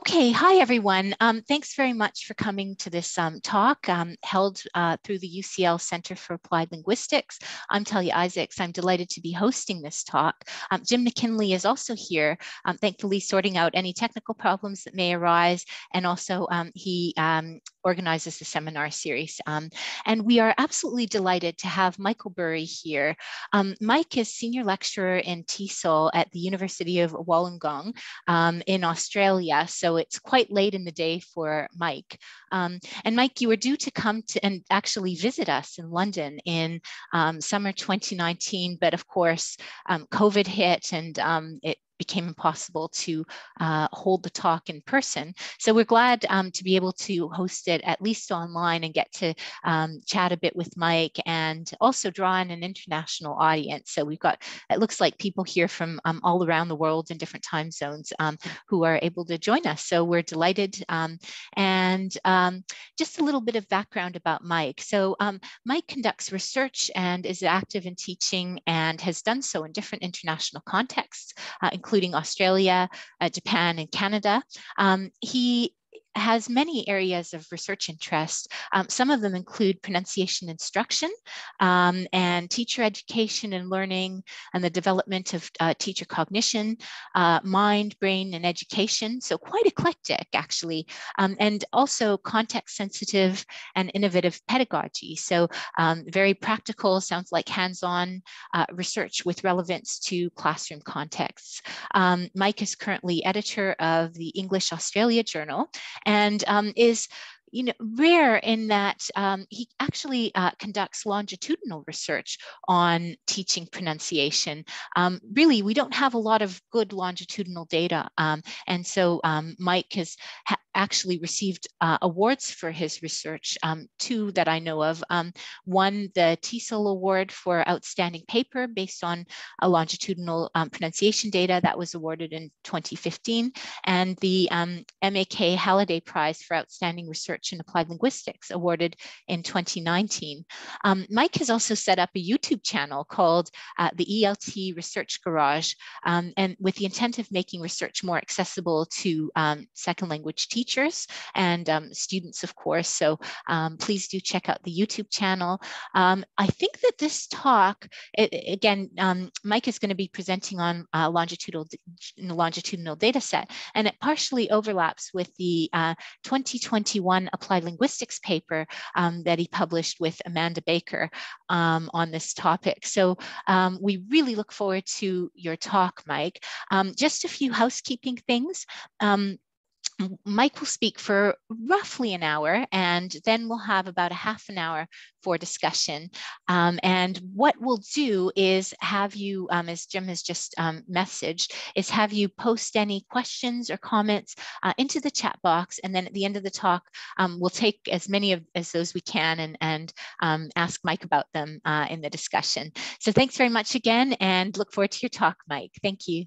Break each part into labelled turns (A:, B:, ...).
A: Okay, hi everyone. Thanks very much for coming to this talk held through the UCL Center for Applied Linguistics. I'm Talia Isaacs. I'm delighted to be hosting this talk. Jim McKinley is also here, thankfully sorting out any technical problems that may arise, and also he organizes the seminar series. And we are absolutely delighted to have Michael Burri here. Mike is Senior Lecturer in TESOL at the University of Wollongong in Australia. So it's quite late in the day for Mike. And Mike, you were due to come to and actually visit us in London in summer 2019, but of course, COVID hit and it became impossible to hold the talk in person. So we're glad to be able to host it at least online and get to chat a bit with Mike and also draw in an international audience. So we've got, it looks like people here from all around the world in different time zones who are able to join us. So we're delighted. And just a little bit of background about Mike. So Mike conducts research and is active in teaching and has done so in different international contexts, including Australia, Japan, and Canada. He has many areas of research interest. Some of them include pronunciation instruction and teacher education and learning and the development of teacher cognition, mind, brain, and education. So quite eclectic, actually, and also context-sensitive and innovative pedagogy. So very practical, sounds like hands-on research with relevance to classroom contexts. Mike is currently editor of the English Australia Journal, and is rare in that he actually conducts longitudinal research on teaching pronunciation. Really, we don't have a lot of good longitudinal data. And so Mike has actually received awards for his research, two that I know of. One, the TESOL Award for Outstanding Paper based on a longitudinal pronunciation data that was awarded in 2015, and the MAK Halliday Prize for Outstanding Research in Applied Linguistics awarded in 2019. Mike has also set up a YouTube channel called the ELT Research Garage, and with the intent of making research more accessible to second language teachers and students, of course. So please do check out the YouTube channel. I think that this talk, again, Mike is going to be presenting on longitudinal data set, and it partially overlaps with the 2021 Applied Linguistics paper that he published with Amanda Baker on this topic. So we really look forward to your talk, Mike. Just a few housekeeping things. Mike will speak for roughly an hour, and then we'll have about a half an hour for discussion. And what we'll do is have you, as Jim has just messaged, is have you post any questions or comments into the chat box, and then at the end of the talk, we'll take as many as those we can and ask Mike about them in the discussion. So thanks very much again, and look forward to your talk, Mike. Thank you.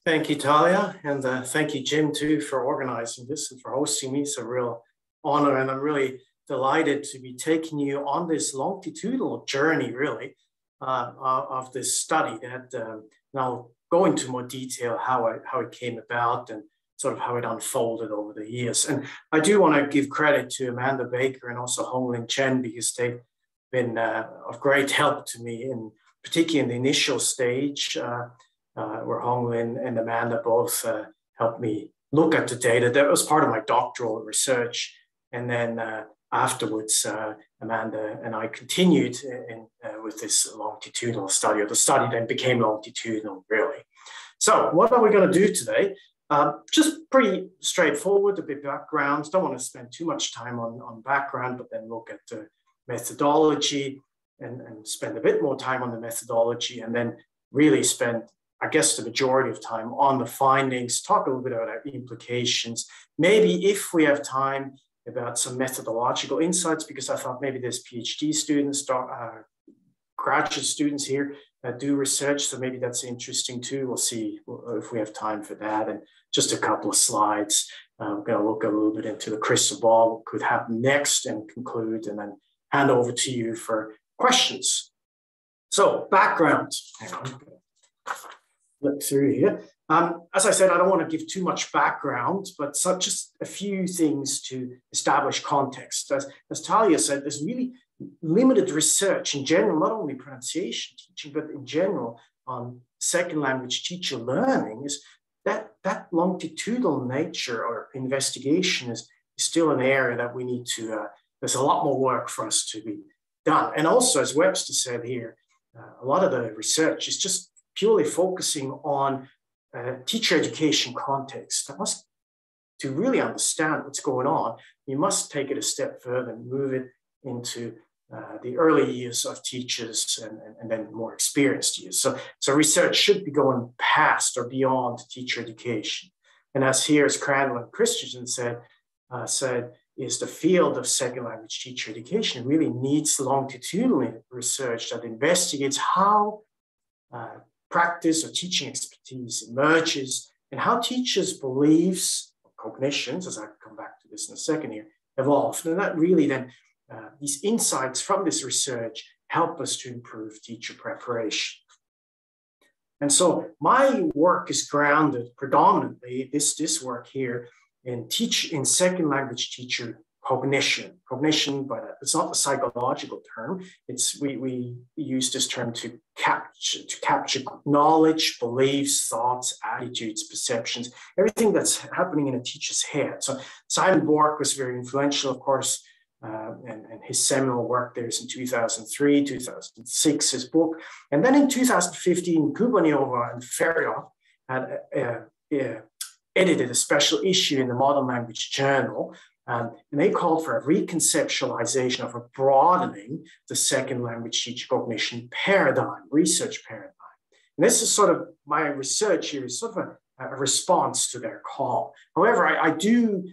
B: Thank you, Talia, and thank you, Jim, too, for organizing this and for hosting me. It's a real honor, and I'm really delighted to be taking you on this longitudinal journey, really, of this study that now go into more detail how it came about and sort of how it unfolded over the years. And I do want to give credit to Amanda Baker and also Hong-Lin Chen, because they've been of great help to me, particularly in the initial stage, where Hong-Lin and Amanda both helped me look at the data. That was part of my doctoral research. And then afterwards, Amanda and I continued with this longitudinal study, or the study then became longitudinal, really. So what are we going to do today? Just pretty straightforward, a bit of background. Don't want to spend too much time on background, but then look at the methodology and spend a bit more time on the methodology, and then really spend, I guess, the majority of time on the findings, talk a little bit about our implications, maybe if we have time about some methodological insights, because I thought maybe there's PhD students, graduate students here that do research, so maybe that's interesting too. We'll see if we have time for that. And just a couple of slides. I'm going to look a little bit into the crystal ball, what could happen next, and conclude, and then hand over to you for questions. So background. Hang on. Look through here. As I said, I don't want to give too much background, but just a few things to establish context. As Talia said, there's really limited research in general, not only pronunciation teaching, but in general on second language teacher learning. Is that longitudinal nature or investigation is still an area that we need to, there's a lot more work for us to be done. And also, as Webster said here, a lot of the research is just purely focusing on teacher education context. To really understand what's going on, you must take it a step further and move it into the early years of teachers and then more experienced years. So research should be going past or beyond teacher education. And as Crandall and Christensen said, is the field of second language teacher education really needs longitudinal research that investigates how practice or teaching expertise emerges and how teachers' beliefs, cognitions, as I come back to this in a second here, evolve. And that really then, these insights from this research help us to improve teacher preparation. And so my work is grounded predominantly, this work here, in second language teacher cognition. Cognition, but it's not the psychological term. We use this term to capture knowledge, beliefs, thoughts, attitudes, perceptions, everything that's happening in a teacher's head. So Simon Bork was very influential, of course, and his seminal work there is in 2003, 2006, his book. And then in 2015, Kubaniova and Feryov had edited a special issue in the Modern Language Journal. And they called for a reconceptualization of a broadening the second language teacher cognition paradigm, research paradigm. And this is sort of my research here is sort of a response to their call. However, I do,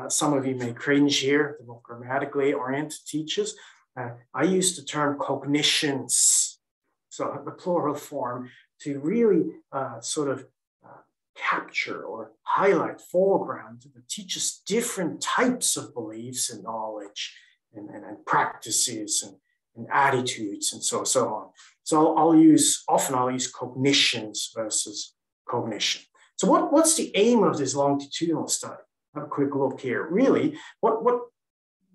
B: some of you may cringe here, the more grammatically oriented teachers. I use the term cognitions, so the plural form, to really sort of capture or highlight, foreground the teacher's different types of beliefs and knowledge and practices and attitudes and so on. So I'll use cognitions versus cognition. So what's the aim of this longitudinal study? Have a quick look here. Really, what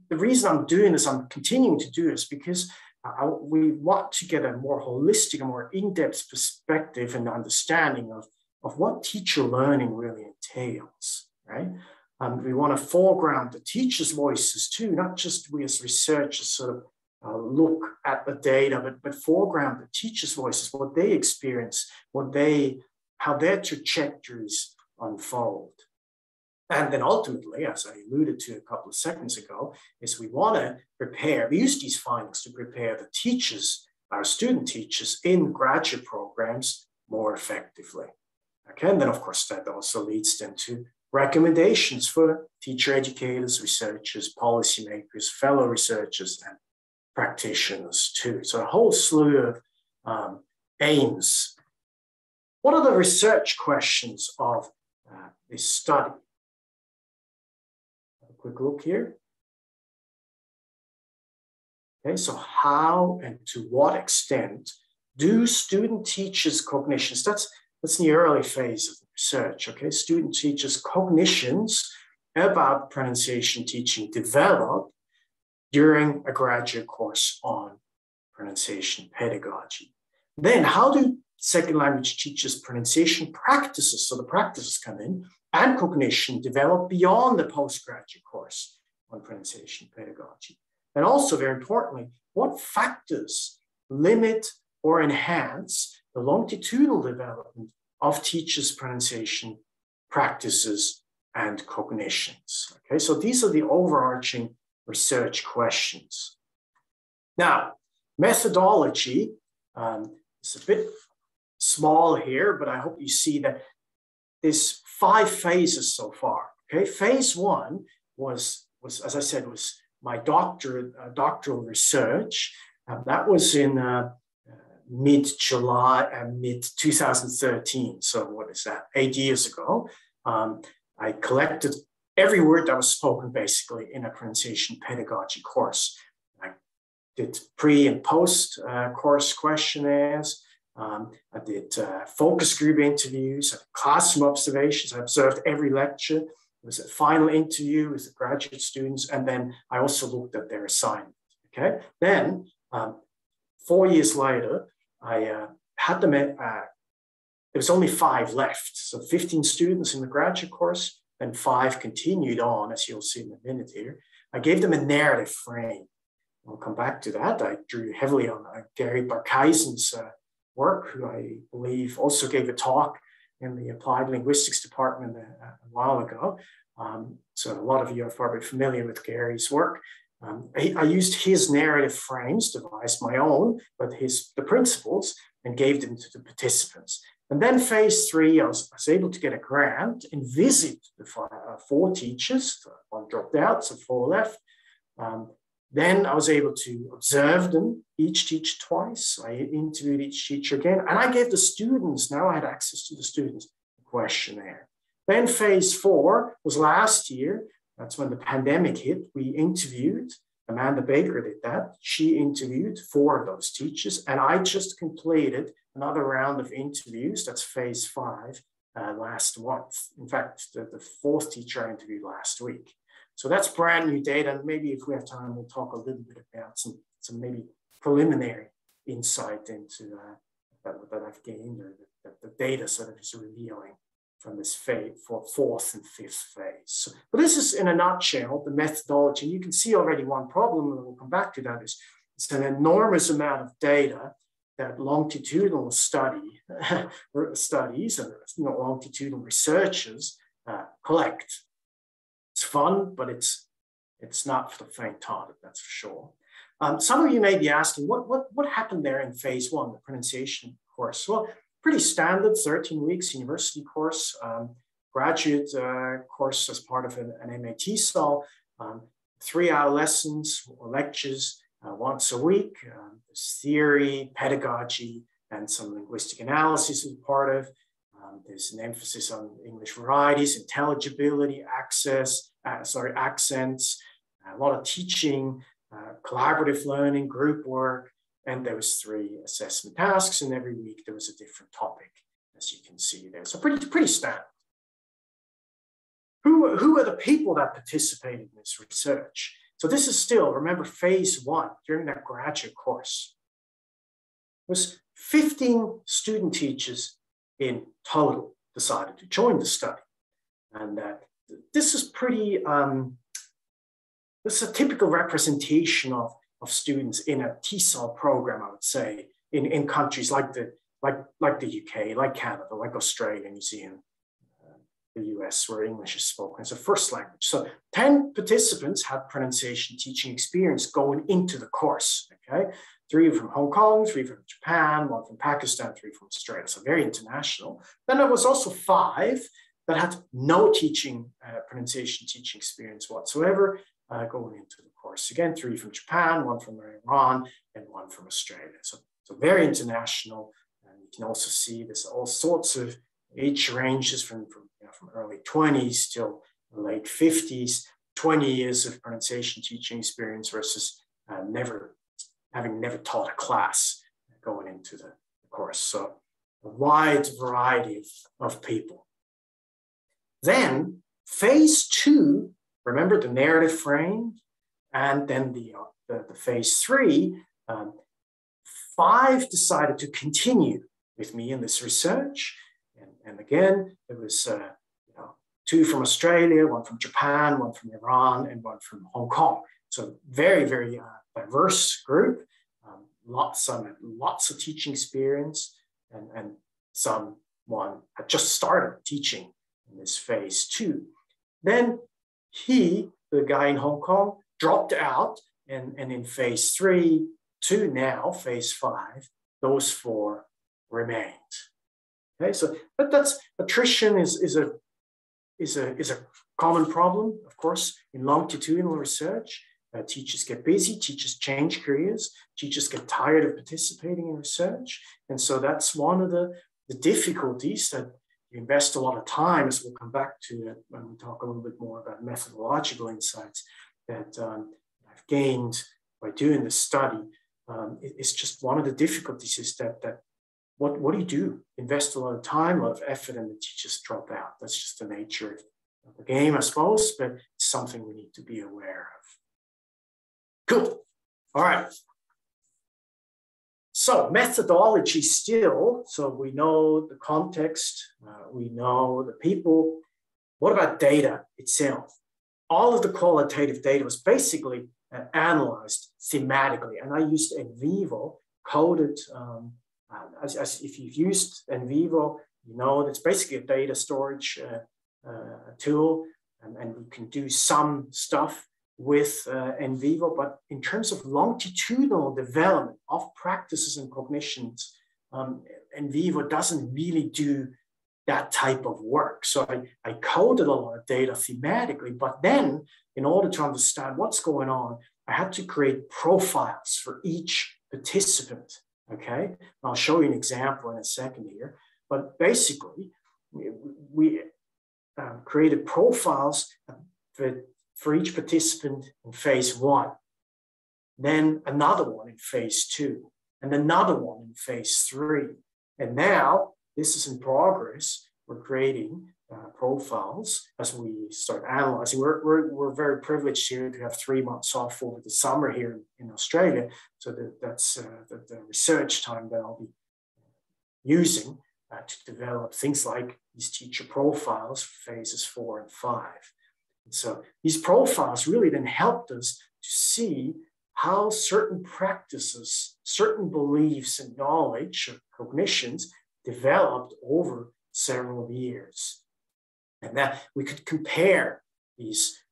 B: the reason I'm doing this, I'm continuing to do this because we want to get a more holistic, a more in-depth perspective and understanding of what teacher learning really entails, right? We want to foreground the teacher's voices too, not just we as researchers sort of look at the data, but foreground the teacher's voices, what they experience, how their trajectories unfold. And then ultimately, as I alluded to a couple of seconds ago, is we want to use these findings to prepare the teachers, our student teachers in graduate programs more effectively. Okay, and then of course that also leads them to recommendations for teacher educators, researchers, policymakers, fellow researchers, and practitioners too. So a whole slew of aims. What are the research questions of this study? Have a quick look here. Okay, so how and to what extent do student teachers' cognitions, that's in the early phase of the research, okay? Student teachers' cognitions about pronunciation teaching develop during a graduate course on pronunciation pedagogy. Then how do second language teachers' pronunciation practices, so the practices come in, and cognition develop beyond the postgraduate course on pronunciation pedagogy? And also, very importantly, what factors limit or enhance the longitudinal development of teachers' pronunciation practices and cognitions? Okay, so these are the overarching research questions. Now, methodology is a bit small here, but I hope you see that there's 5 phases so far. Okay, phase 1 was as I said, was my doctoral research. That was in mid-July and mid-2013. So what is that? 8 years ago. I collected every word that was spoken basically in a pronunciation pedagogy course. I did pre and post course questionnaires. I did focus group interviews, classroom observations. I observed every lecture. There was a final interview with the graduate students, and then I also looked at their assignment. Okay. Then 4 years later, I had them. There was only 5 left, so 15 students in the graduate course, and 5 continued on, as you'll see in a minute here. I gave them a narrative frame. I'll come back to that. I drew heavily on Gary Barkhuizen's work, who I believe also gave a talk in the Applied Linguistics department a while ago. So a lot of you are probably familiar with Gary's work. I used his narrative frames, devised my own, but the principles, and gave them to the participants. And then phase 3, I was able to get a grant and visit the 4 teachers. 1 dropped out, so 4 left. Then I was able to observe them, each teach twice. I interviewed each teacher again, and I gave the students, now I had access to the students, a questionnaire. Then phase 4 was last year. That's when the pandemic hit. We interviewed, Amanda Baker did that. She interviewed 4 of those teachers, and I just completed another round of interviews. That's phase 5 last month. In fact, the 4th teacher I interviewed last week. So that's brand new data. And maybe if we have time, we'll talk a little bit about some maybe preliminary insight into that I've gained, or that the data sort of is revealing from this phase for 4th and 5th phase. So, but this is in a nutshell, the methodology. You can see already one problem, and we'll come back to that, is it's an enormous amount of data that longitudinal studies and longitudinal researchers collect. It's fun, but it's not for the faint-hearted, that's for sure. Some of you may be asking, what happened there in phase 1, the pronunciation course? Well, pretty standard, 13 weeks university course, graduate course as part of an MAT SOL, 3-hour lessons or lectures once a week. There's theory, pedagogy, and some linguistic analysis as part of. There's an emphasis on English varieties, intelligibility, accents, a lot of teaching, collaborative learning, group work, and there was 3 assessment tasks, and every week there was a different topic, as you can see there. So pretty standard. Who are the people that participated in this research? So this is still, remember, phase 1 during that graduate course. It was 15 student teachers in total decided to join the study. And this is pretty, this is a typical representation of students in a TESOL program, I would say, in countries like the UK, like Canada, like Australia, New Zealand, the US, where English is spoken as a first language. So 10 participants had pronunciation teaching experience going into the course, okay? 3 from Hong Kong, 3 from Japan, 1 from Pakistan, 3 from Australia, so very international. Then there was also 5 that had no pronunciation teaching experience whatsoever going into the course. Again, 3 from Japan, 1 from Iran, and 1 from Australia. So very international. And you can also see there's all sorts of age ranges from early 20s till late 50s, 20 years of pronunciation teaching experience versus having never taught a class going into the course. So a wide variety of people. Then phase 2, remember the narrative frame, and then the phase 3, 5 decided to continue with me in this research. And again, there was 2 from Australia, 1 from Japan, 1 from Iran, and 1 from Hong Kong. So very, very diverse group. Some had lots of teaching experience, and someone had just started teaching in this phase 2. Then the guy in Hong Kong, dropped out, and in phase 3 to now, phase 5, those 4 remained. Okay, so but that's attrition is a common problem, of course, in longitudinal research. Teachers get busy, teachers change careers, teachers get tired of participating in research. And so that's one of the difficulties that you invest a lot of time, as we'll come back to when we talk a little bit more about methodological insights that I've gained by doing this study. It's just one of the difficulties is that what do you do? Invest a lot of time, a lot of effort, and the teachers drop out. That's just the nature of the game, I suppose, but it's something we need to be aware of. Cool. All right. So methodology still, so we know the context, we know the people. What about data itself? All of the qualitative data was basically analyzed thematically, and I used NVivo, coded, as if you've used NVivo, you know that's basically a data storage tool, and we can do some stuff with NVivo, but in terms of longitudinal development of practices and cognitions, NVivo doesn't really do that type of work. So I coded a lot of data thematically, but then in order to understand what's going on, I had to create profiles for each participant, okay? And I'll show you an example in a second here, but basically we created profiles for each participant in phase 1, then another one in phase 2, and another one in phase 3. And now this is in progress. We're creating profiles as we start analyzing. We're very privileged here to have 3 months off over the summer here in Australia. So that's the research time that I'll be using to develop things like these teacher profiles for phases 4 and 5. And so these profiles really then helped us to see how certain practices, certain beliefs and knowledge or cognitions developed over several years. And that we could compare these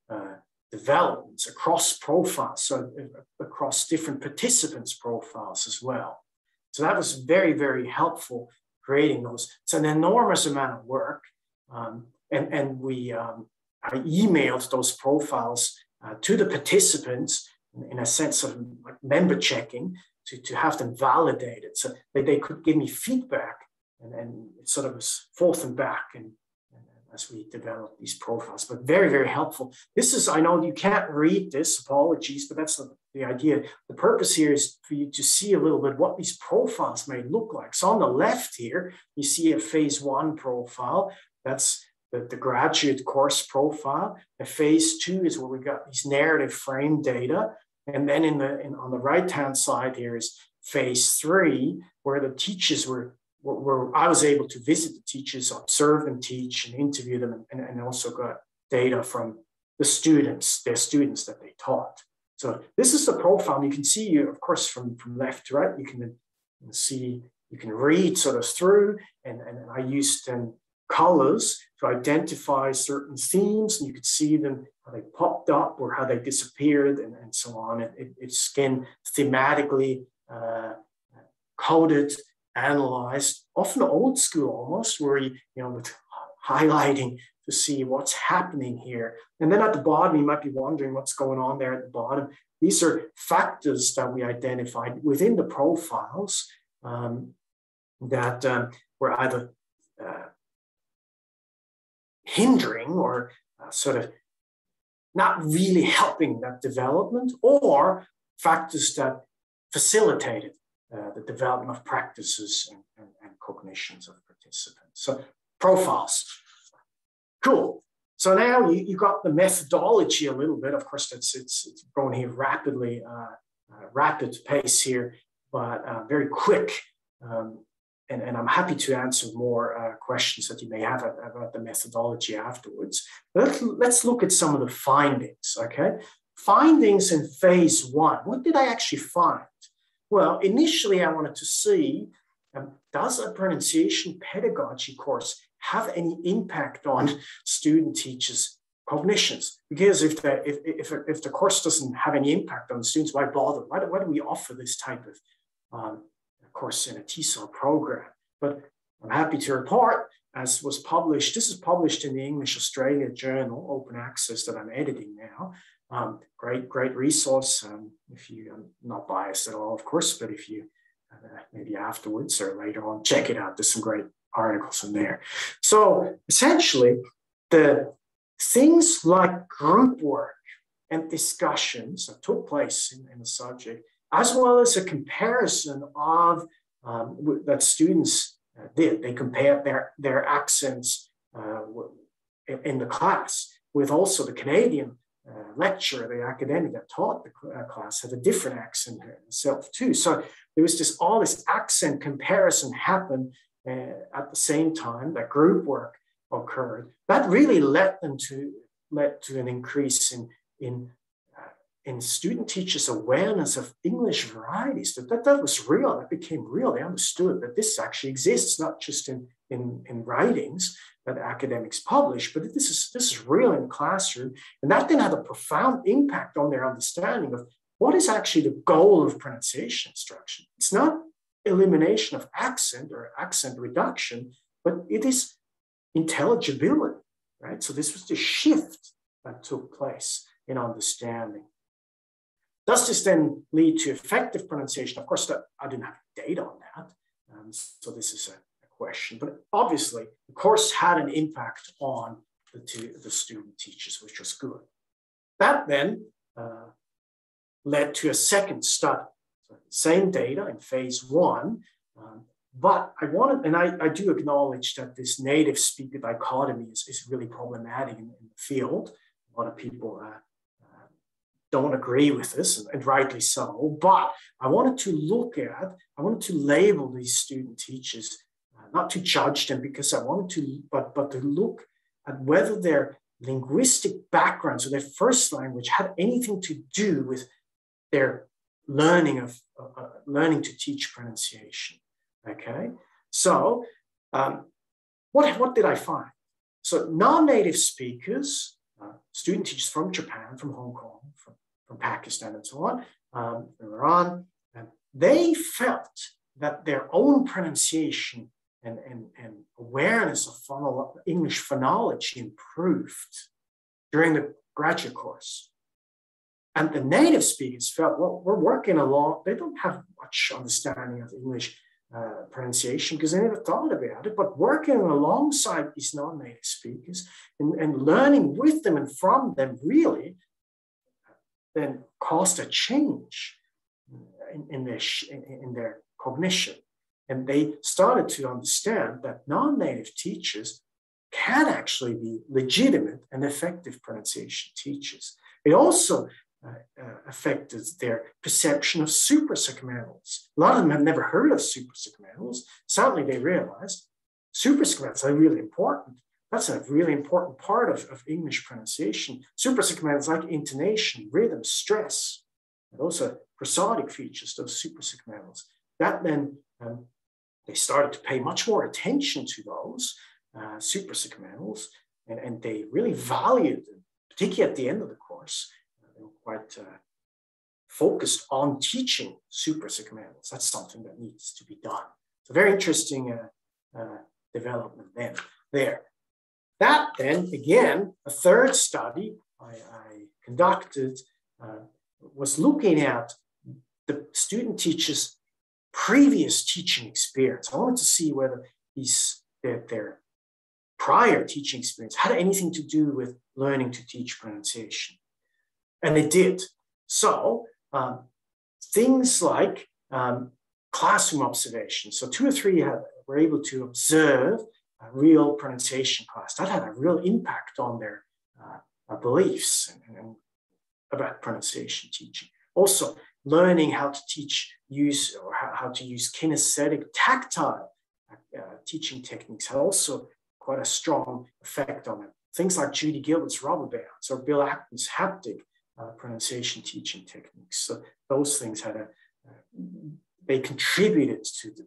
B: developments across profiles, so across different participants' profiles as well. So that was very, very helpful creating those. It's an enormous amount of work. I emailed those profiles to the participants in a sense of like member checking to have them validated so they could give me feedback, and it sort of was forth and back and as we developed these profiles, but very, very helpful. This is, I know you can't read this, apologies, but that's the idea. The purpose here is for you to see a little bit what these profiles may look like. So on the left here, you see a phase 1 profile. That's the graduate course profile. The phase 2 is where we got these narrative frame data. And then on the right-hand side here is phase 3, where the teachers where I was able to visit the teachers, observe them teach, and interview them, and also got data from their students that they taught. So this is the profile. You can see, of course, from left to right, you can see, you can read sort of through, and I used colors to identify certain themes, and you could see them, how they popped up or how they disappeared, and so on. It's again thematically coded, analyzed, often old school almost, where with highlighting to see what's happening here. And then at the bottom, you might be wondering what's going on there at the bottom. These are factors that we identified within the profiles that were either hindering or sort of not really helping that development, or factors that facilitated the development of practices and cognitions of participants. So profiles, cool. So now you got the methodology a little bit. Of course, it's going here rapidly, rapid pace here, but very quick. And I'm happy to answer more questions that you may have about the methodology afterwards. But let's look at some of the findings, okay? Findings in phase 1. What did I actually find? Well, initially I wanted to see, does a pronunciation pedagogy course have any impact on student teachers' cognitions? Because if the course doesn't have any impact on students, why bother? Why do we offer this type of course in a TESOL program? But I'm happy to report, as was published, this is published in the English Australia Journal, open access, that I'm editing now. Great resource. If I'm not biased at all, of course, but if you maybe afterwards or later on, check it out. There's some great articles in there. So essentially, the things like group work and discussions that took place in the subject, as well as a comparison of that students did. They compared their accents in the class with also the Canadian lecturer, the academic that taught the class, had a different accent himself too. So there was all this accent comparison happen at the same time that group work occurred. That really led to an increase in student teachers' awareness of English varieties. That was real. That became real. They understood that this actually exists, not just in writings that academics publish, but this is real in the classroom. And that then had a profound impact on their understanding of what is actually the goal of pronunciation instruction. It's not elimination of accent or accent reduction, but it is intelligibility, right? So this was the shift that took place in understanding. Does this then lead to effective pronunciation? Of course, I didn't have data on that. So this is a question, but obviously the course had an impact on the student teachers, which was good. That then led to a second study. So same data in phase 1, but I do acknowledge that this native speaker dichotomy is really problematic in the field. A lot of people don't agree with this, and rightly so, but I wanted to label these student teachers, not to judge them, because I wanted to, but to look at whether their linguistic background, so their first language, had anything to do with their learning to teach pronunciation. Okay, so what did I find? So non-native speakers, student teachers from Japan, from Hong Kong, from Pakistan, and so on, Iran, they felt that their own pronunciation and awareness of English phonology improved during the graduate course. And the native speakers felt, well, we're working along, they don't have much understanding of English pronunciation because they never thought about it, but working alongside these non-native speakers and learning with them and from them really then caused a change in their cognition. And they started to understand that non-native teachers can actually be legitimate and effective pronunciation teachers. It also affected their perception of suprasegmentals. A lot of them have never heard of suprasegmentals. Suddenly they realized suprasegmentals are really important. That's a really important part of English pronunciation. Suprasegmentals like intonation, rhythm, stress. Those are prosodic features, those suprasegmentals. That then they started to pay much more attention to those suprasegmentals, and they really valued them, particularly at the end of the course. They were quite focused on teaching suprasegmentals. That's something that needs to be done. It's a very interesting development then there. That then, again, a third study I conducted was looking at the student teachers' previous teaching experience. I wanted to see whether their prior teaching experience had anything to do with learning to teach pronunciation. And it did. So things like classroom observations. So 2 or 3 were able to observe a real pronunciation class. That had a real impact on their beliefs and about pronunciation teaching. Also, learning how to how to use kinesthetic, tactile teaching techniques had also quite a strong effect on it. Things like Judy Gilbert's rubber bands or Bill Acton's haptic pronunciation teaching techniques. So those things they contributed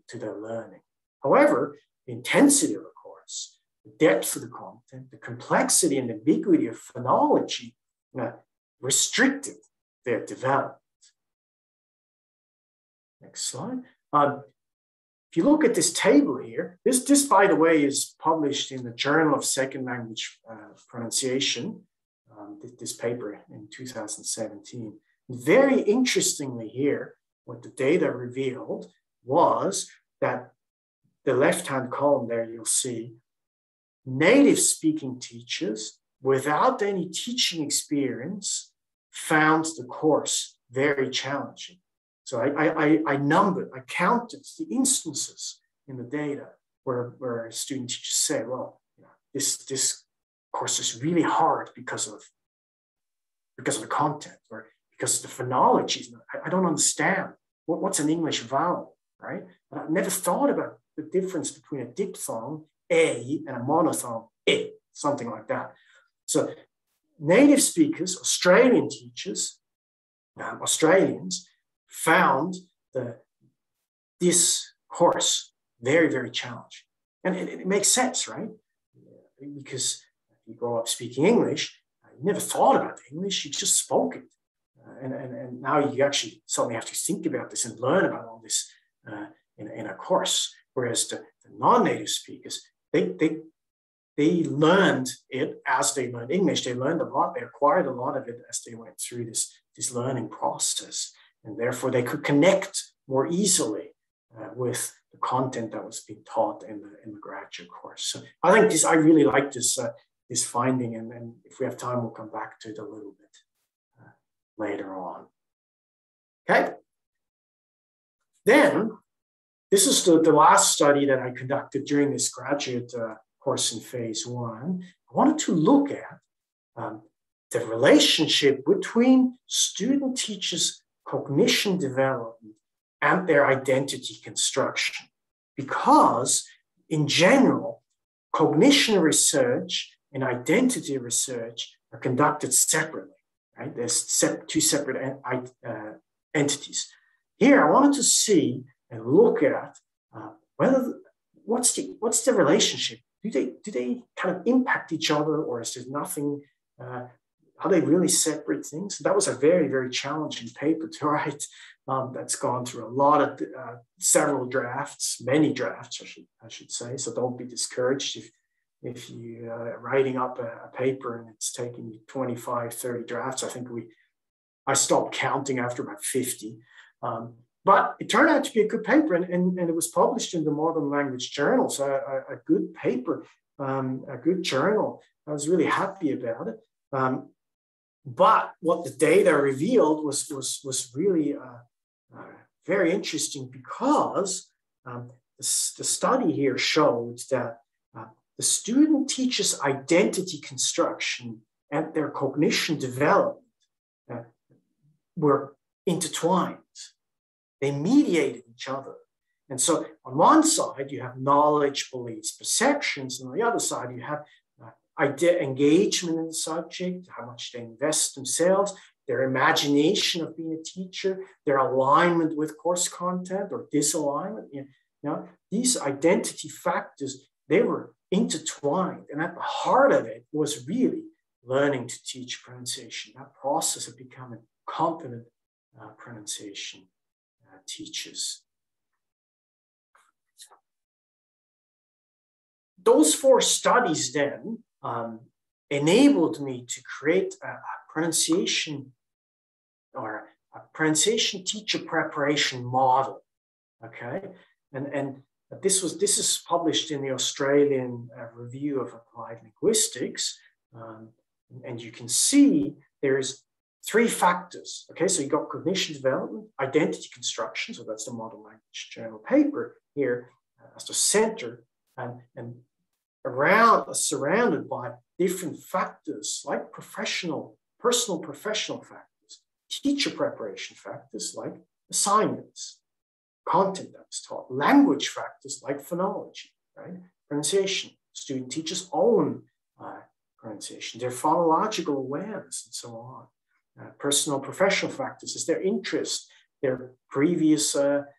B: to their learning. However, the intensity of the course, the depth of the content, the complexity and ambiguity of phonology restricted their development. Next slide. If you look at this table here, this by the way, is published in the Journal of Second Language Pronunciation, this paper in 2017. Very interestingly here, what the data revealed was that the left-hand column there, you'll see native speaking teachers without any teaching experience found the course very challenging. So I numbered, I counted the instances in the data where student teachers say, well, this course is really hard because of the content, or because of the phonology. I don't understand what's an English vowel, right? And I've never thought about the difference between a diphthong, a, and a monophthong, I, something like that. So native speakers, Australian teachers, Australians, found this course very, very challenging. And it makes sense, right? Because you grow up speaking English, you never thought about English, you just spoke it. And now you actually suddenly have to think about this and learn about all this in a course. Whereas the non-native speakers, they learned it as they learned English. They learned a lot, they acquired a lot of it as they went through this learning process. And therefore they could connect more easily with the content that was being taught in the graduate course. So I think I really like this finding, and if we have time, we'll come back to it a little bit later on. Okay. Then, this is the last study that I conducted during this graduate course in phase 1. I wanted to look at the relationship between student teachers' cognition development and their identity construction. Because in general, cognition research and identity research are conducted separately, right? There's two separate entities. Here, I wanted to see and look at what's the relationship? Do they kind of impact each other, or is there nothing? Are they really separate things? That was a very, very challenging paper to write. That's gone through a lot of several drafts, many drafts, I should say. So don't be discouraged if you're writing up a paper and it's taking you 25, 30 drafts. I think I stopped counting after about 50. But it turned out to be a good paper, and it was published in the Modern Language Journal. So a good paper, a good journal. I was really happy about it. But what the data revealed was really very interesting, because the study here showed that the student teacher's identity construction and their cognition development were intertwined. They mediated each other. And so on one side, you have knowledge, beliefs, perceptions, and on the other side, you have engagement in the subject, how much they invest themselves, their imagination of being a teacher, their alignment with course content or disalignment. These identity factors, they were intertwined. And at the heart of it was really learning to teach pronunciation, that process of becoming competent pronunciation teachers. Those 4 studies then enabled me to create a pronunciation teacher preparation model. Okay, and this is published in the Australian Review of Applied Linguistics, and you can see there's 3 factors. Okay, so you got cognition development, identity construction, so that's the Modern Language Journal paper here as the center, and surrounded by different factors like personal professional factors, teacher preparation factors like assignments, content that was taught, language factors like phonology, right? Pronunciation, student teachers' own pronunciation, their phonological awareness, and so on. Personal professional factors is their interest, their previous their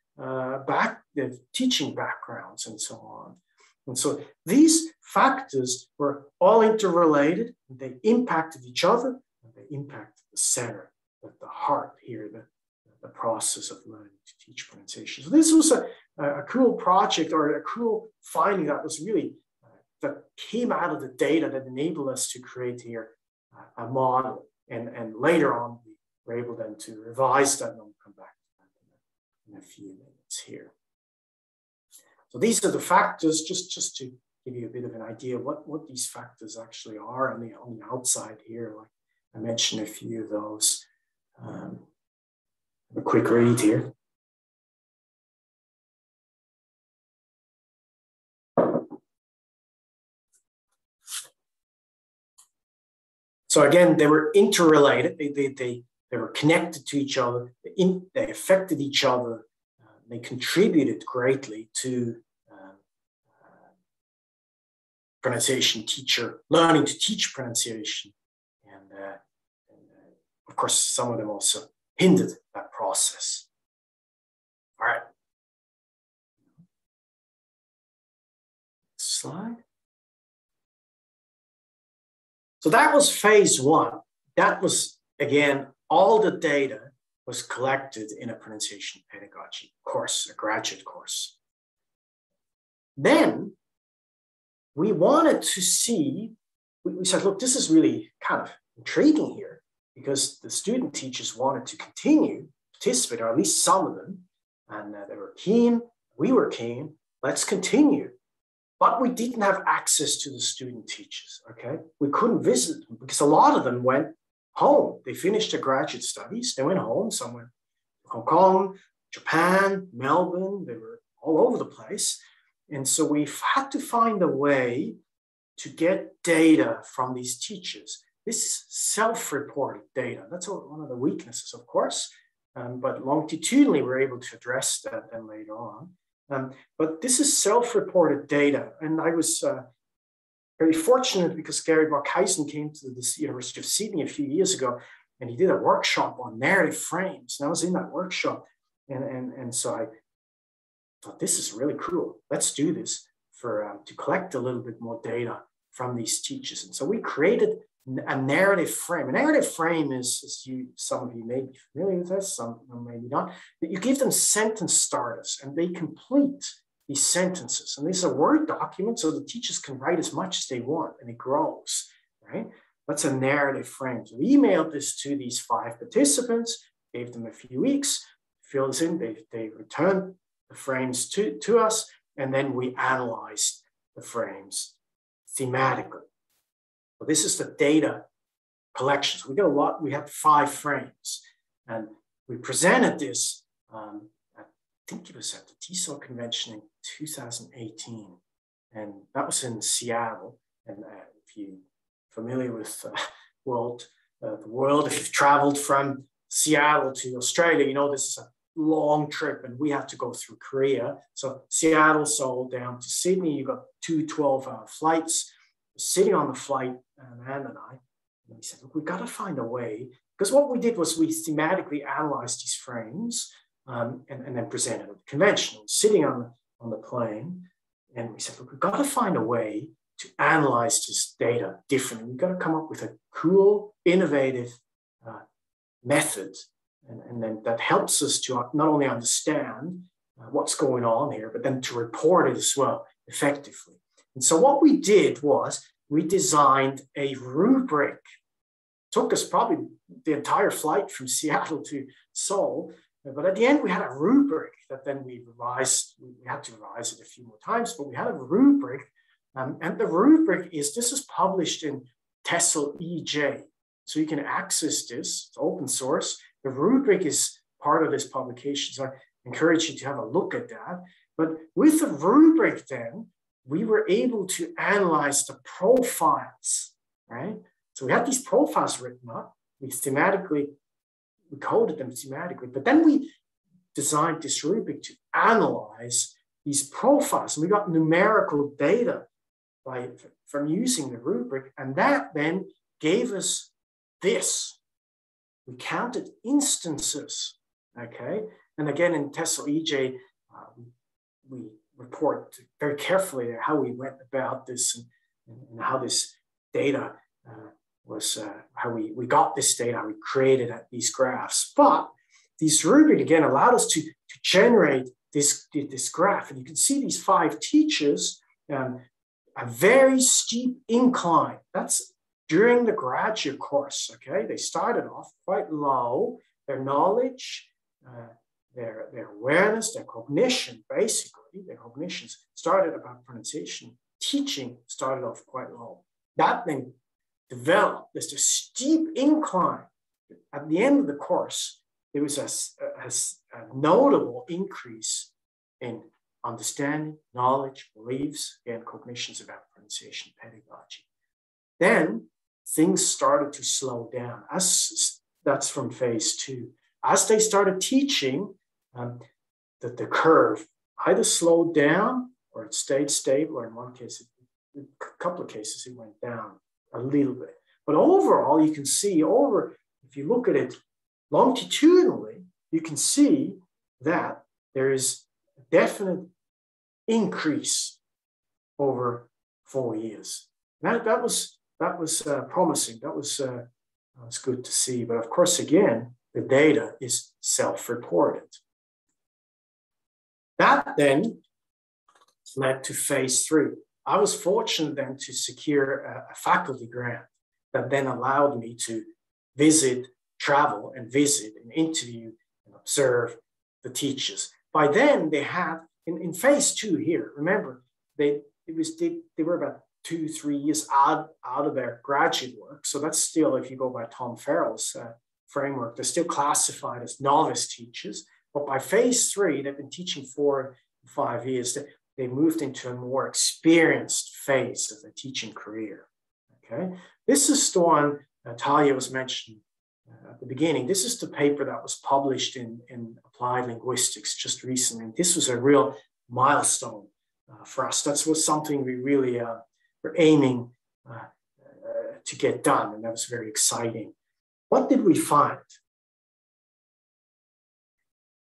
B: teaching backgrounds, and so on. And so these factors were all interrelated, and they impacted each other, and they impacted the center, the heart here, the process of learning to teach pronunciation. So this was a cool project, or a cool finding that was really, that came out of the data that enabled us to create here a model. And later on, we were able then to revise that, and we'll come back to that in a few minutes here. So these are the factors, just to give you a bit of an idea of what these factors actually are on the outside here. Like I mentioned a few of those. A quick read here. So again, they were interrelated. They were connected to each other. They affected each other. They contributed greatly to pronunciation teacher, learning to teach pronunciation. And of course, some of them also hindered that process. All right. Slide. So that was phase one. That was, again, all the data was collected in a pronunciation pedagogy course, a graduate course. Then we wanted to see, we said, look, this is really kind of intriguing here because the student teachers wanted to continue to participate, or at least some of them, and they were keen, we were keen, let's continue. But we didn't have access to the student teachers, okay? We couldn't visit them because a lot of them went home. They finished their graduate studies, they went home somewhere, Hong Kong, Japan, Melbourne, they were all over the place. And so we've had to find a way to get data from these teachers. This is self-reported data. That's one of the weaknesses, of course, but longitudinally we're able to address that then later on. But this is self-reported data. And I was very fortunate because Gary Barkhuizen came to the University of Sydney a few years ago, and he did a workshop on narrative frames. And I was in that workshop. And so I thought, this is really cool. Let's do this to collect a little bit more data from these teachers. And so we created a narrative frame. A narrative frame is, some of you may be familiar with this, some maybe not, that you give them sentence starters and they complete these sentences. And this is a Word document, so the teachers can write as much as they want and it grows, right? That's a narrative frame. So we emailed this to these 5 participants, gave them a few weeks, fills in, they returned the frames to us, and then we analyzed the frames thematically. So this is the data collection. So we got a lot, we had 5 frames, and we presented this, I think it was at the TESOL convention in 2018, and that was in Seattle. And if you're familiar with the world, if you've traveled from Seattle to Australia, you know this is a long trip, and we have to go through Korea. So Seattle, Seoul, down to Sydney, you got 2 12-hour flights. Sitting on the flight, Amanda and I, and we said, look, we've got to find a way, because what we did was we thematically analyzed these frames and then presented at the convention, sitting on the plane, and we said, look, we've got to find a way to analyze this data differently. We've got to come up with a cool, innovative method, and then that helps us to not only understand what's going on here, but then to report it as well effectively. And so what we did was we designed a rubric. It took us probably the entire flight from Seattle to Seoul, but at the end we had a rubric that then we revised. We had to revise it a few more times, but we had a rubric, and the rubric this is published in TESOL EJ, so you can access this. It's open source. The rubric is part of this publication, so I encourage you to have a look at that. But with the rubric then, we were able to analyze the profiles, right? So we had these profiles written up. We coded them thematically, but then we designed this rubric to analyze these profiles. And we got numerical data from using the rubric, and that then gave us this. We counted instances, okay? And again, in TESOL EJ, we report very carefully how we went about this and how this data was, how we got this data, how we created these graphs. But this rubric, again, allowed us to generate this graph. And you can see these 5 teachers, a very steep incline. That's during the graduate course, okay? They started off quite low. Their knowledge, their awareness, their cognition, basically, their cognitions started about pronunciation. Teaching started off quite low. That then developed. There's a steep incline. At the end of the course, there was a notable increase in understanding, knowledge, beliefs, and cognitions about pronunciation pedagogy. Then things started to slow down. That's from phase 2. As they started teaching, that the curve either slowed down or it stayed stable, or in one case, a couple of cases, it went down a little bit. But overall, you can see if you look at it longitudinally, you can see that there is a definite increase over 4 years. That was promising. That was good to see. But of course, again, the data is self-reported. That then led to phase 3. I was fortunate then to secure a faculty grant that then allowed me to travel and visit and interview and observe the teachers. By then they had, in phase 2 here, remember, they were about 2-3 years out of their graduate work. So that's still, if you go by Tom Farrell's framework, they're still classified as novice teachers. But by phase 3, they've been teaching 4 to 5 years. They moved into a more experienced phase of their teaching career. Okay, this is the one Talia was mentioning at the beginning. This is the paper that was published in Applied Linguistics just recently. This was a real milestone for us. That was something we really were aiming to get done, and that was very exciting. What did we find?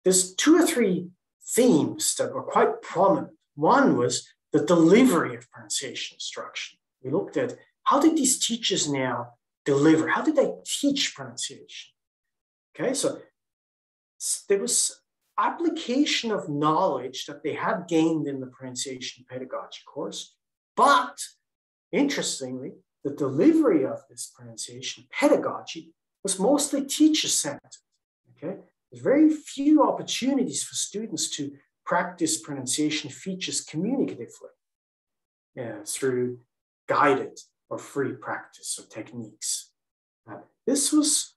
B: There's 2 or 3 themes that were quite prominent. One was the delivery of pronunciation instruction. We looked at how did these teachers now deliver? How did they teach pronunciation? Okay, so there was application of knowledge that they had gained in the pronunciation pedagogy course, but interestingly, the delivery of this pronunciation pedagogy was mostly teacher-centered. Okay, there's very few opportunities for students to practice pronunciation features communicatively through guided or free practice or techniques. This was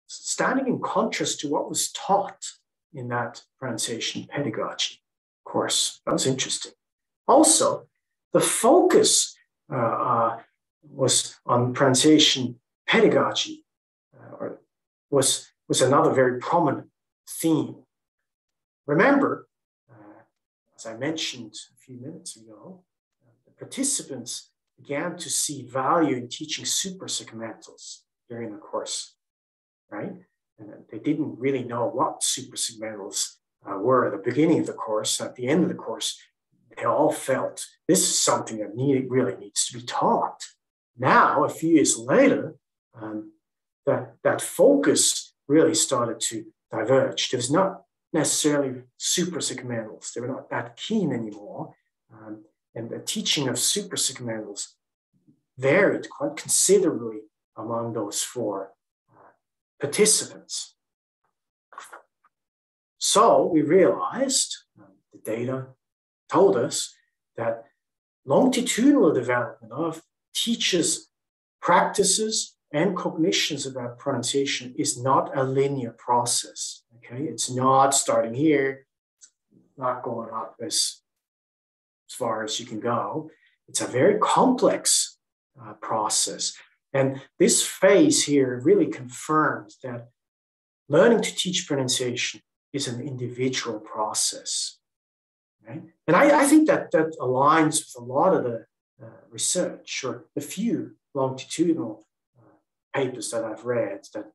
B: standing in contrast to what was taught in that pronunciation pedagogy course. That was interesting. Also, the focus was on pronunciation pedagogy, was another very prominent theme. Remember, as I mentioned a few minutes ago, the participants began to see value in teaching suprasegmentals during the course, right? And they didn't really know what suprasegmentals were at the beginning of the course. At the end of the course, they all felt this is something that really needs to be taught. Now, a few years later, that focus really started to diverge. There was not necessarily suprasegmentals. They were not that keen anymore. And the teaching of suprasegmentals varied quite considerably among those 4 participants. So we realized, the data told us, that longitudinal development of teachers' practices and cognitions about pronunciation is not a linear process. Okay, it's not starting here, not going up as far as you can go. It's a very complex process. And this phase here really confirms that learning to teach pronunciation is an individual process. Right? And I think that aligns with a lot of the research, or the few longitudinal papers that I've read, that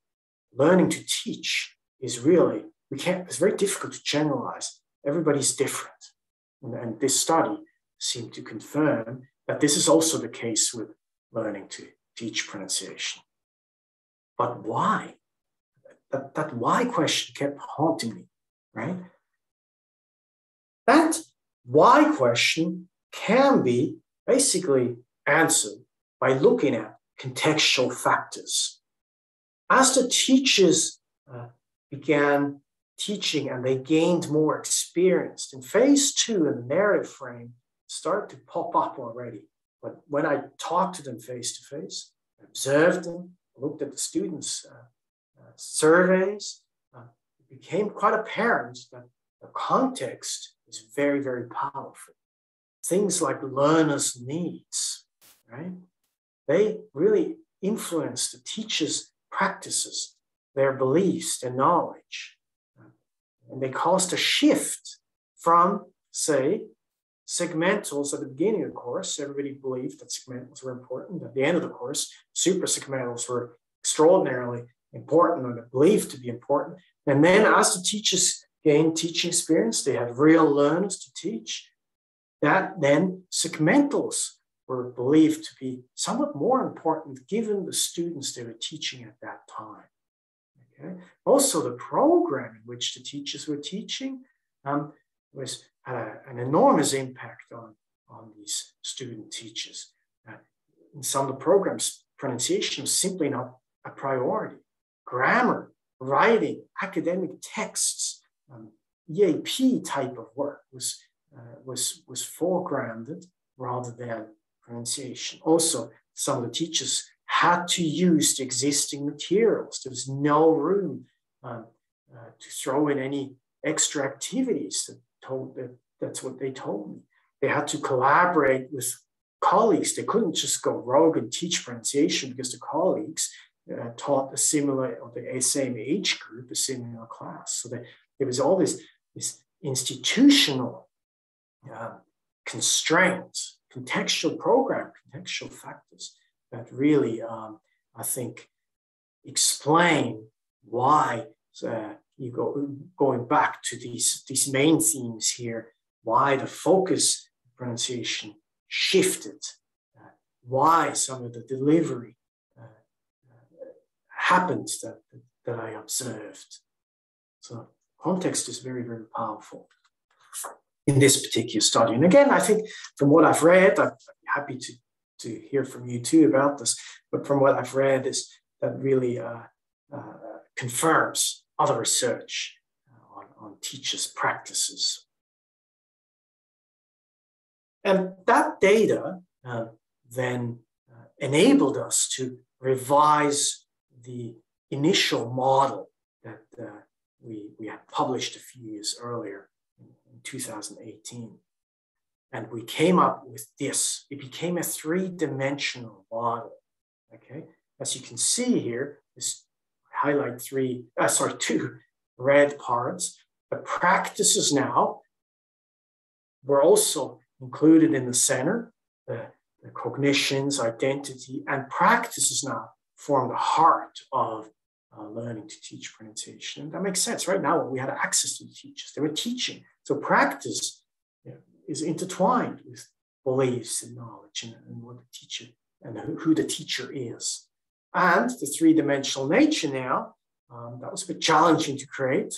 B: learning to teach is really, it's very difficult to generalize. Everybody's different. And this study seemed to confirm that this is also the case with learning to teach pronunciation. But why? That why question kept haunting me, right? That why question can be basically answered by looking at contextual factors. As the teachers began teaching and they gained more experience, in phase 2 in the narrative frame started to pop up already. But when I talked to them face to face, observed them, looked at the students' surveys, became quite apparent that the context is very, very powerful. Things like learners' needs, right? They really influence the teacher's practices, their beliefs, their knowledge. And they caused a shift from, say, segmentals at the beginning of the course. Everybody believed that segmentals were important. At the end of the course, super segmentals were extraordinarily important, or believed to be important. And then as the teachers gained teaching experience, they had real learners to teach. That then segmentals were believed to be somewhat more important given the students they were teaching at that time. Okay. Also, the program in which the teachers were teaching was an enormous impact on these student teachers. In some of the programs, pronunciation was simply not a priority. Grammar, writing, academic texts, EAP type of work was foregrounded rather than pronunciation. Also, some of the teachers had to use the existing materials. There was no room to throw in any extra activities. That's what they told me. They had to collaborate with colleagues. They couldn't just go rogue and teach pronunciation because the colleagues taught a similar, or the same age group, a similar class. So there was all this institutional constraints, contextual program, contextual factors that really, I think, explain why going back to these main themes here, why the focus of pronunciation shifted, why some of the delivery happened that I observed. So context is very, very powerful in this particular study. And again, I think from what I've read, I'm happy to hear from you too about this, but from what I've read is that really confirms other research on teachers' practices. And that data then enabled us to revise the initial model that we had published a few years earlier in 2018. And we came up with this. It became a three-dimensional model, okay? As you can see here, this highlight two red parts. The practices now were also included in the center. The cognitions, identity, and practices now form the heart of learning to teach pronunciation. And that makes sense. Right now, we had access to the teachers. They were teaching. So practice is intertwined with beliefs and knowledge and what the teacher and who the teacher is. And the three-dimensional nature now, that was a bit challenging to create,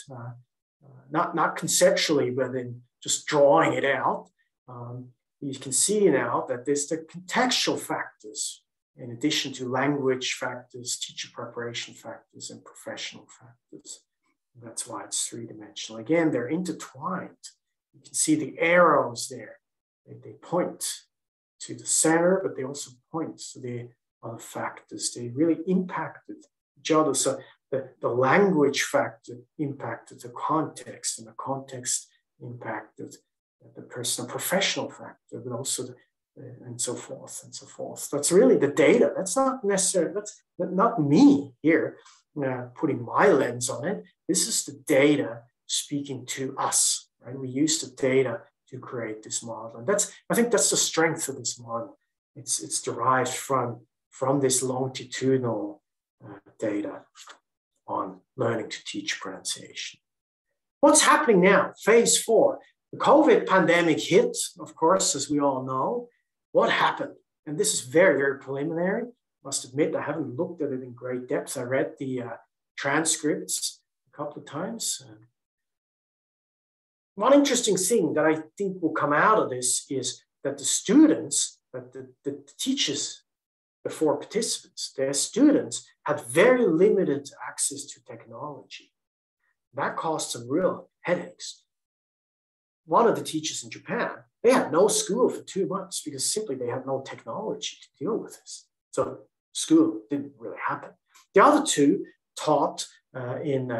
B: not conceptually, but in just drawing it out. You can see now that there's the contextual factors, in addition to language factors, teacher preparation factors, and professional factors. And that's why it's three-dimensional. Again, they're intertwined. You can see the arrows there. They point to the center, but they also point to the other factors. They really impacted each other. So the language factor impacted the context, and the context impacted the personal professional factor, but also and so forth and so forth. That's really the data. That's not necessarily, that's not me here putting my lens on it. This is the data speaking to us, right? We use the data to create this model. And I think that's the strength of this model. It's derived from this longitudinal data on learning to teach pronunciation. What's happening now? Phase 4. The COVID pandemic hit, of course, as we all know. What happened? And this is very, very preliminary. I must admit, I haven't looked at it in great depth. I read the transcripts a couple of times. One interesting thing that I think will come out of this is that the students, that the teachers, the 4 participants, their students had very limited access to technology. That caused some real headaches. One of the teachers in Japan, they had no school for 2 months because simply they had no technology to deal with this. So school didn't really happen. The other 2 taught in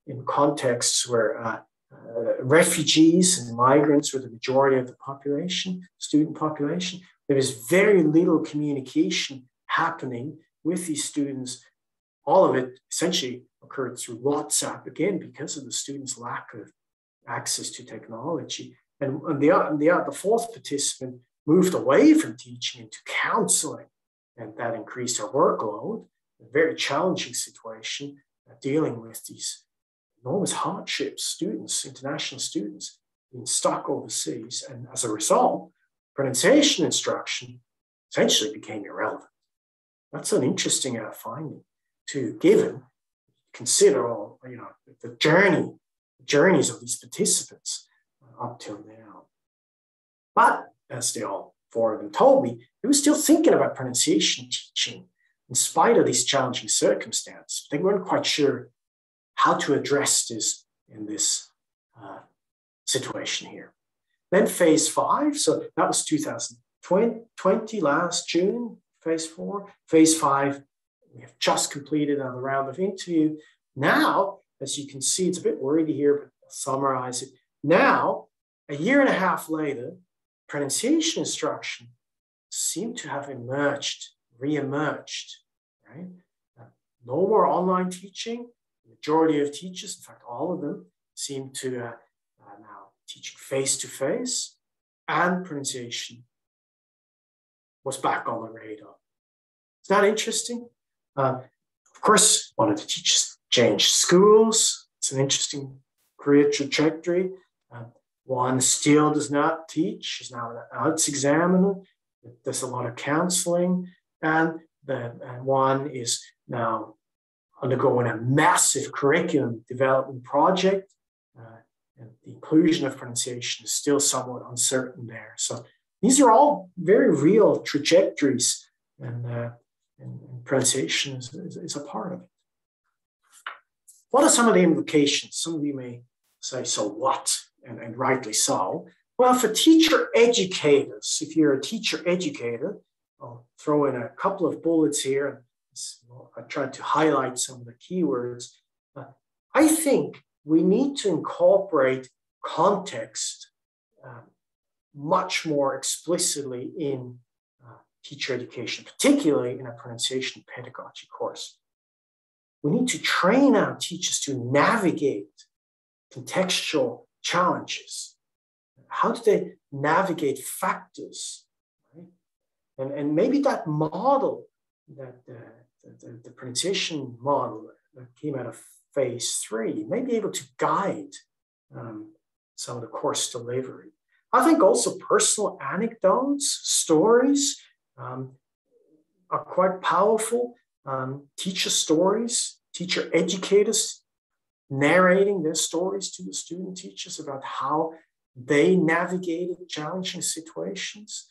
B: in contexts where refugees and migrants were the majority of the population, student population. There is very little communication happening with these students. All of it essentially occurred through WhatsApp, again, because of the students' lack of access to technology. And the fourth participant moved away from teaching into counseling, and that increased her workload, a very challenging situation, dealing with these enormous hardships, students, international students being stuck overseas. And as a result, pronunciation instruction essentially became irrelevant. That's an interesting finding to given, consider all, the journeys of these participants up till now. But as they all four of them told me, they were still thinking about pronunciation teaching in spite of these challenging circumstances. They weren't quite sure how to address this in this situation here. Then phase 5, so that was 2020, last June, phase 4. Phase 5, we have just completed another round of interview. Now, as you can see, it's a bit wordy here, but I'll summarize it. Now, a year and a half later, pronunciation instruction seemed to have re-emerged, right? No more online teaching. The majority of teachers, in fact, all of them, seem to now teaching face-to-face, and pronunciation was back on the radar. Is that interesting? Of course, one of the teachers changed schools. It's an interesting career trajectory. One still does not teach. She's now an arts examiner. There's a lot of counseling. And one is now undergoing a massive curriculum development project. And the inclusion of pronunciation is still somewhat uncertain there. So these are all very real trajectories, and pronunciation is a part of it. What are some of the implications? Some of you may say, so what? And rightly so. Well, for teacher educators, if you're a teacher educator, I'll throw in a couple of bullets here. I tried to highlight some of the keywords. I think we need to incorporate context much more explicitly in teacher education, particularly in a pronunciation pedagogy course. We need to train our teachers to navigate contextual challenges. How do they navigate factors? Right? And maybe that model, that the pronunciation model that came out of phase 3, may be able to guide some of the course delivery. I think also personal anecdotes, stories are quite powerful. Teacher stories, teacher educators narrating their stories to the student teachers about how they navigated challenging situations.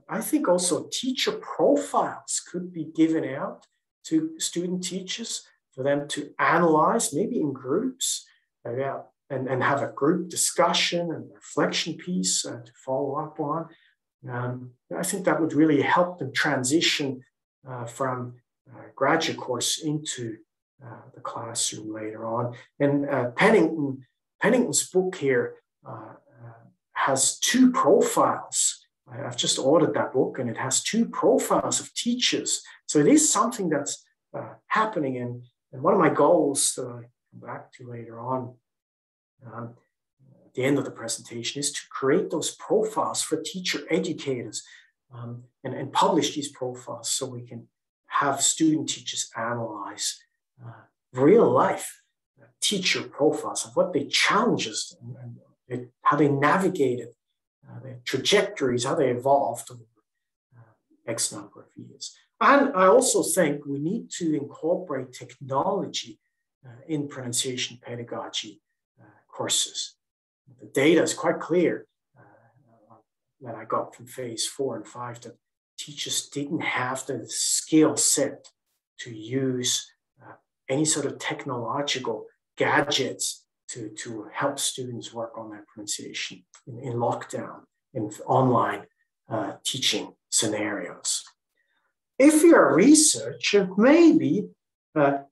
B: I think also teacher profiles could be given out to student teachers for them to analyze, maybe in groups, and have a group discussion and reflection piece to follow up on. I think that would really help them transition from graduate course into the classroom later on. And Pennington's book here has 2 profiles. I've just ordered that book, and it has 2 profiles of teachers. So it is something that's happening. And one of my goals that I come back to later on at the end of the presentation is to create those profiles for teacher educators and publish these profiles so we can have student teachers analyze real life teacher profiles of what they challenges and how they navigated their trajectories, how they evolved over X number of years. And I also think we need to incorporate technology in pronunciation pedagogy courses. The data is quite clear that I got from phase 4 and 5 that teachers didn't have the skill set to use any sort of technological gadgets to help students work on their pronunciation in lockdown, in online teaching scenarios. If you're a researcher, maybe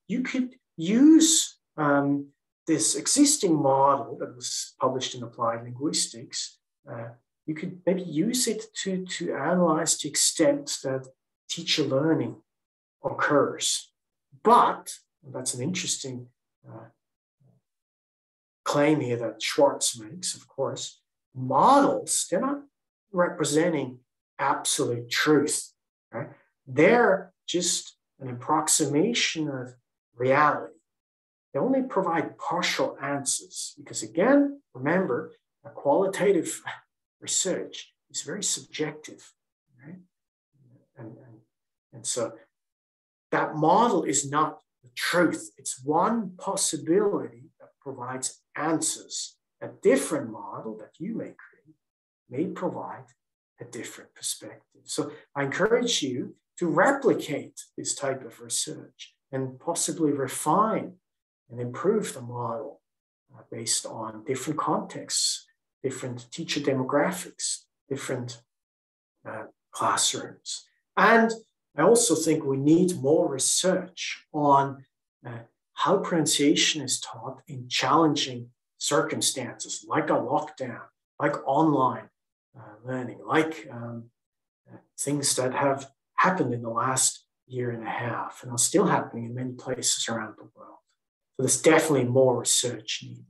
B: you could use this existing model that was published in Applied Linguistics, you could maybe use it to analyze the extent that teacher learning occurs. But, and that's an interesting claim here that Schwartz makes, of course, models, they're not representing absolute truth, right? They're just an approximation of reality. They only provide partial answers because, again, remember, a qualitative research is very subjective, right? And so that model is not the truth. It's one possibility that provides answers. A different model that you may create may provide a different perspective. So I encourage you to replicate this type of research and possibly refine and improve the model based on different contexts, different teacher demographics, different classrooms. And I also think we need more research on how pronunciation is taught in challenging circumstances, like a lockdown, like online learning, like things that have happened in the last year and a half and are still happening in many places around the world. So there's definitely more research needed.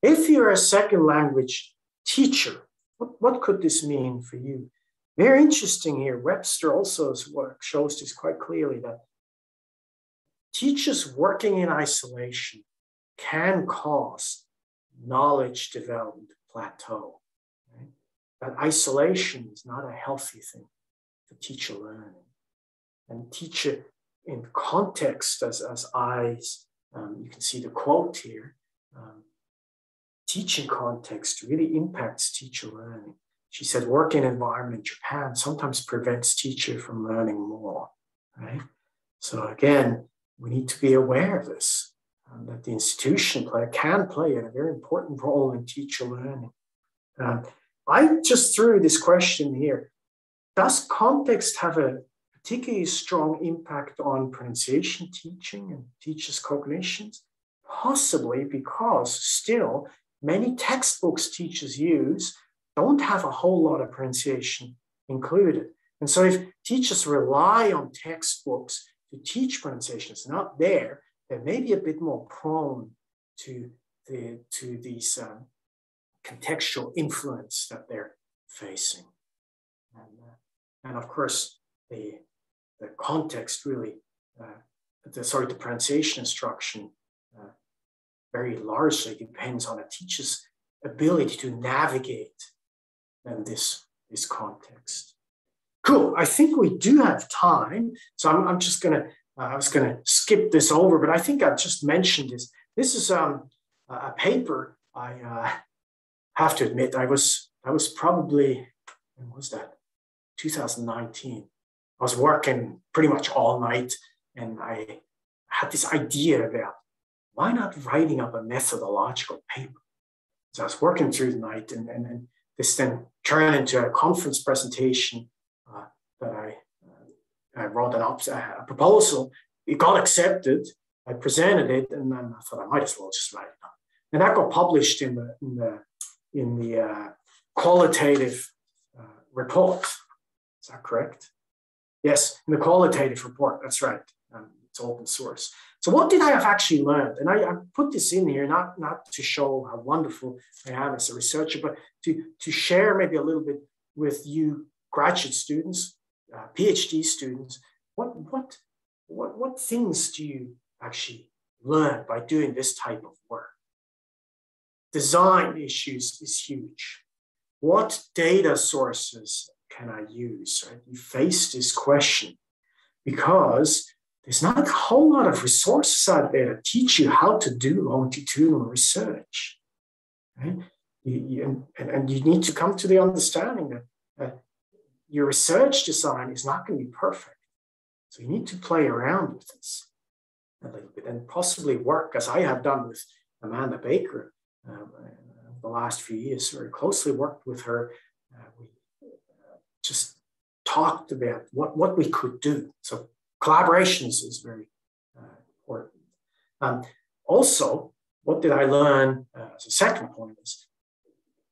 B: If you're a second language teacher, what could this mean for you? Very interesting here. Webster also's work shows this quite clearly, that teachers working in isolation can cause knowledge development plateau. Right? That isolation is not a healthy thing for teacher learning. And teacher in context, as you can see the quote here, teaching context really impacts teacher learning. She said, working environment in Japan sometimes prevents teacher from learning more, right? So again, we need to be aware of this, that the institution can play a very important role in teacher learning. I just threw this question here. Does context have a particularly strong impact on pronunciation teaching and teachers' cognitions? Possibly, because still many textbooks teachers use don't have a whole lot of pronunciation included. And so if teachers rely on textbooks to teach pronunciation, it's not there, they may be a bit more prone to these contextual influence that they're facing. And of course, the context really, the pronunciation instruction very largely depends on a teacher's ability to navigate this context. Cool. I think we do have time, so I'm just gonna. I was gonna skip this over, but I think I just mentioned this. This is a paper. I have to admit, I was probably, when was that? 2019. I was working pretty much all night, and I had this idea about why not writing up a methodological paper. So I was working through the night, and this then turned into a conference presentation that I wrote a proposal. It got accepted. I presented it, and then I thought I might as well just write it up. And that got published in the Qualitative report. Is that correct? Yes, in the Qualitative report. That's right. It's open source. So what did I have actually learned? And I put this in here, not to show how wonderful I am as a researcher, but to share maybe a little bit with you graduate students, PhD students. What things do you actually learn by doing this type of work? Design issues is huge. What data sources can I use? Right? You face this question because there's not a whole lot of resources out there that teach you how to do longitudinal research. Right? And you need to come to the understanding that your research design is not going to be perfect. So you need to play around with this a little bit and possibly work, as I have done with Amanda Baker the last few years, very closely worked with her. We just talked about what we could do. So collaboration is very important. Also, what did I learn as a second point is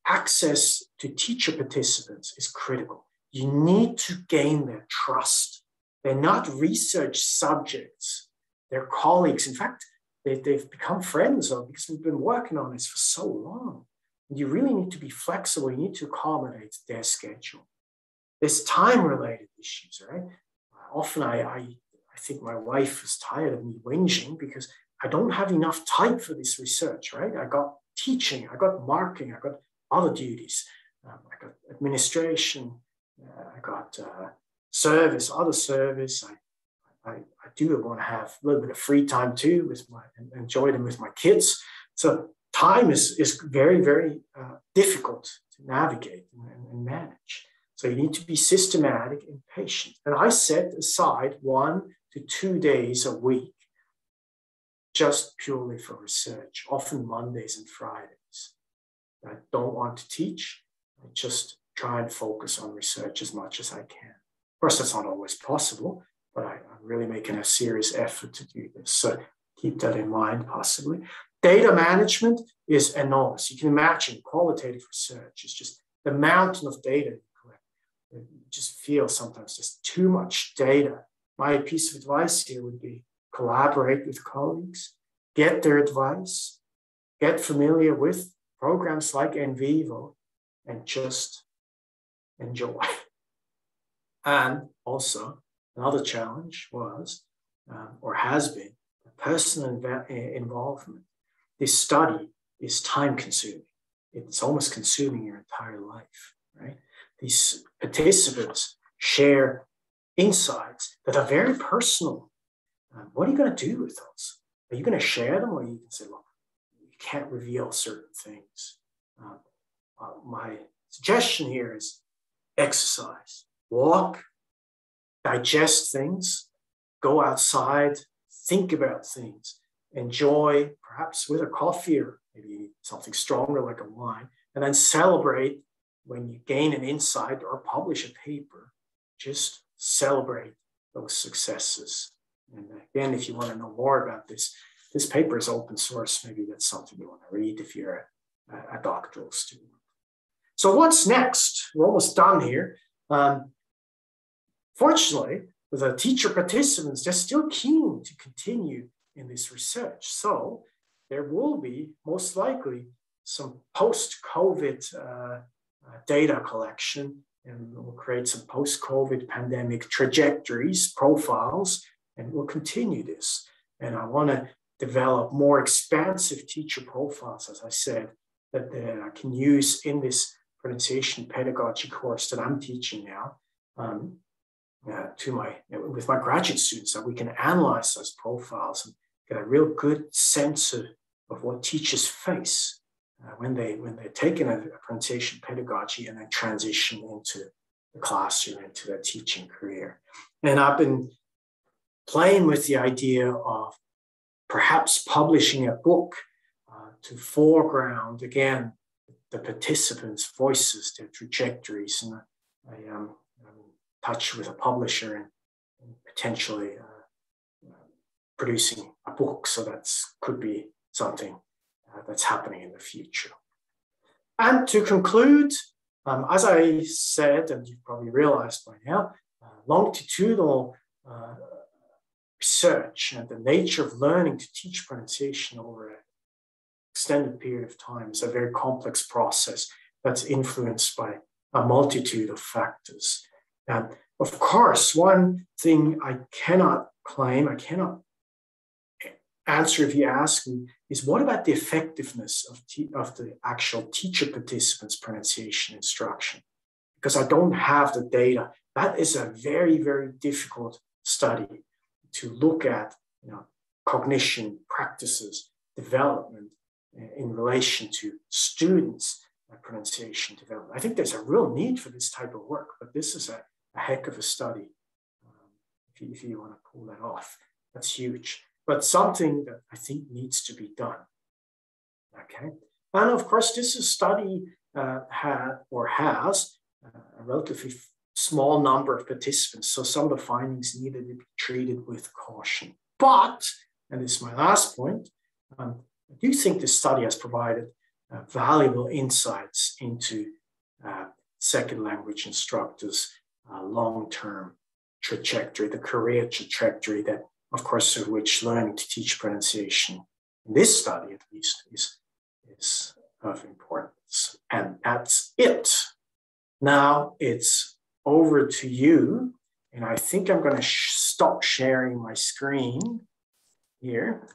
B: access to teacher participants is critical. You need to gain their trust. They're not research subjects. They're colleagues. In fact, they've become friends because we've been working on this for so long. You really need to be flexible. You need to accommodate their schedule. There's time-related issues, right? Often I think my wife is tired of me whinging because I don't have enough time for this research, right? I got teaching, I got marking, I got other duties. I got administration, I got service, other service. I do want to have a little bit of free time too and enjoy them with my kids. So time is very, very difficult to navigate and manage. So you need to be systematic and patient. And I set aside 1 to 2 days a week just purely for research, often Mondays and Fridays. I don't want to teach. I just try and focus on research as much as I can. Of course, that's not always possible, but I'm really making a serious effort to do this. So keep that in mind, possibly. Data management is enormous. You can imagine qualitative research is just the mountain of data you collect. You just feel sometimes there's too much data. My piece of advice here would be collaborate with colleagues, get their advice, get familiar with programs like NVivo, and just enjoy. And also, another challenge was, or has been, personal involvement. This study is time-consuming. It's almost consuming your entire life, right? These participants share insights that are very personal. What are you going to do with those? Are you going to share them, or you can say, look, you can't reveal certain things? My suggestion here is exercise, walk, digest things, go outside, think about things, enjoy, perhaps with a coffee or maybe something stronger like a wine, and then celebrate when you gain an insight or publish a paper. Just celebrate those successes. And again, if you want to know more about this paper is open source. Maybe that's something you want to read if you're a doctoral student. So what's next? We're almost done here. Fortunately, the teacher participants, they're still keen to continue in this research. So there will be most likely some post-COVID data collection, and we'll create some post-COVID pandemic trajectories, profiles, and we'll continue this. And I want to develop more expansive teacher profiles, as I said, that I can use in this pronunciation pedagogy course that I'm teaching now with my graduate students, that we can analyze those profiles and get a real good sense of what teachers face when they're taking a pronunciation pedagogy and then transition into the classroom, into their teaching career. And I've been playing with the idea of perhaps publishing a book to foreground, again, the participants' voices, their trajectories. And I am in touch with a publisher and potentially producing a book. So that could be something that's happening in the future. And to conclude, as I said, and you've probably realized by now, longitudinal research and the nature of learning to teach pronunciation over an extended period of time is a very complex process that's influenced by a multitude of factors. And of course, one thing I cannot claim, I cannot answer if you ask me, is what about the effectiveness of the actual teacher participants' pronunciation instruction? Because I don't have the data. That is a very, very difficult study to look at, cognition practices, development in relation to students' pronunciation development. I think there's a real need for this type of work, but this is a heck of a study if you want to pull that off. That's huge, but something that I think needs to be done. Okay, and of course, this study has a relatively small number of participants, so some of the findings needed to be treated with caution. But, and this is my last point, I do think this study has provided valuable insights into second language instructors' long-term trajectory, the career trajectory that, of course, through which learning to teach pronunciation, in this study at least, is of importance. And that's it. Now it's over to you. And I think I'm going to stop sharing my screen here.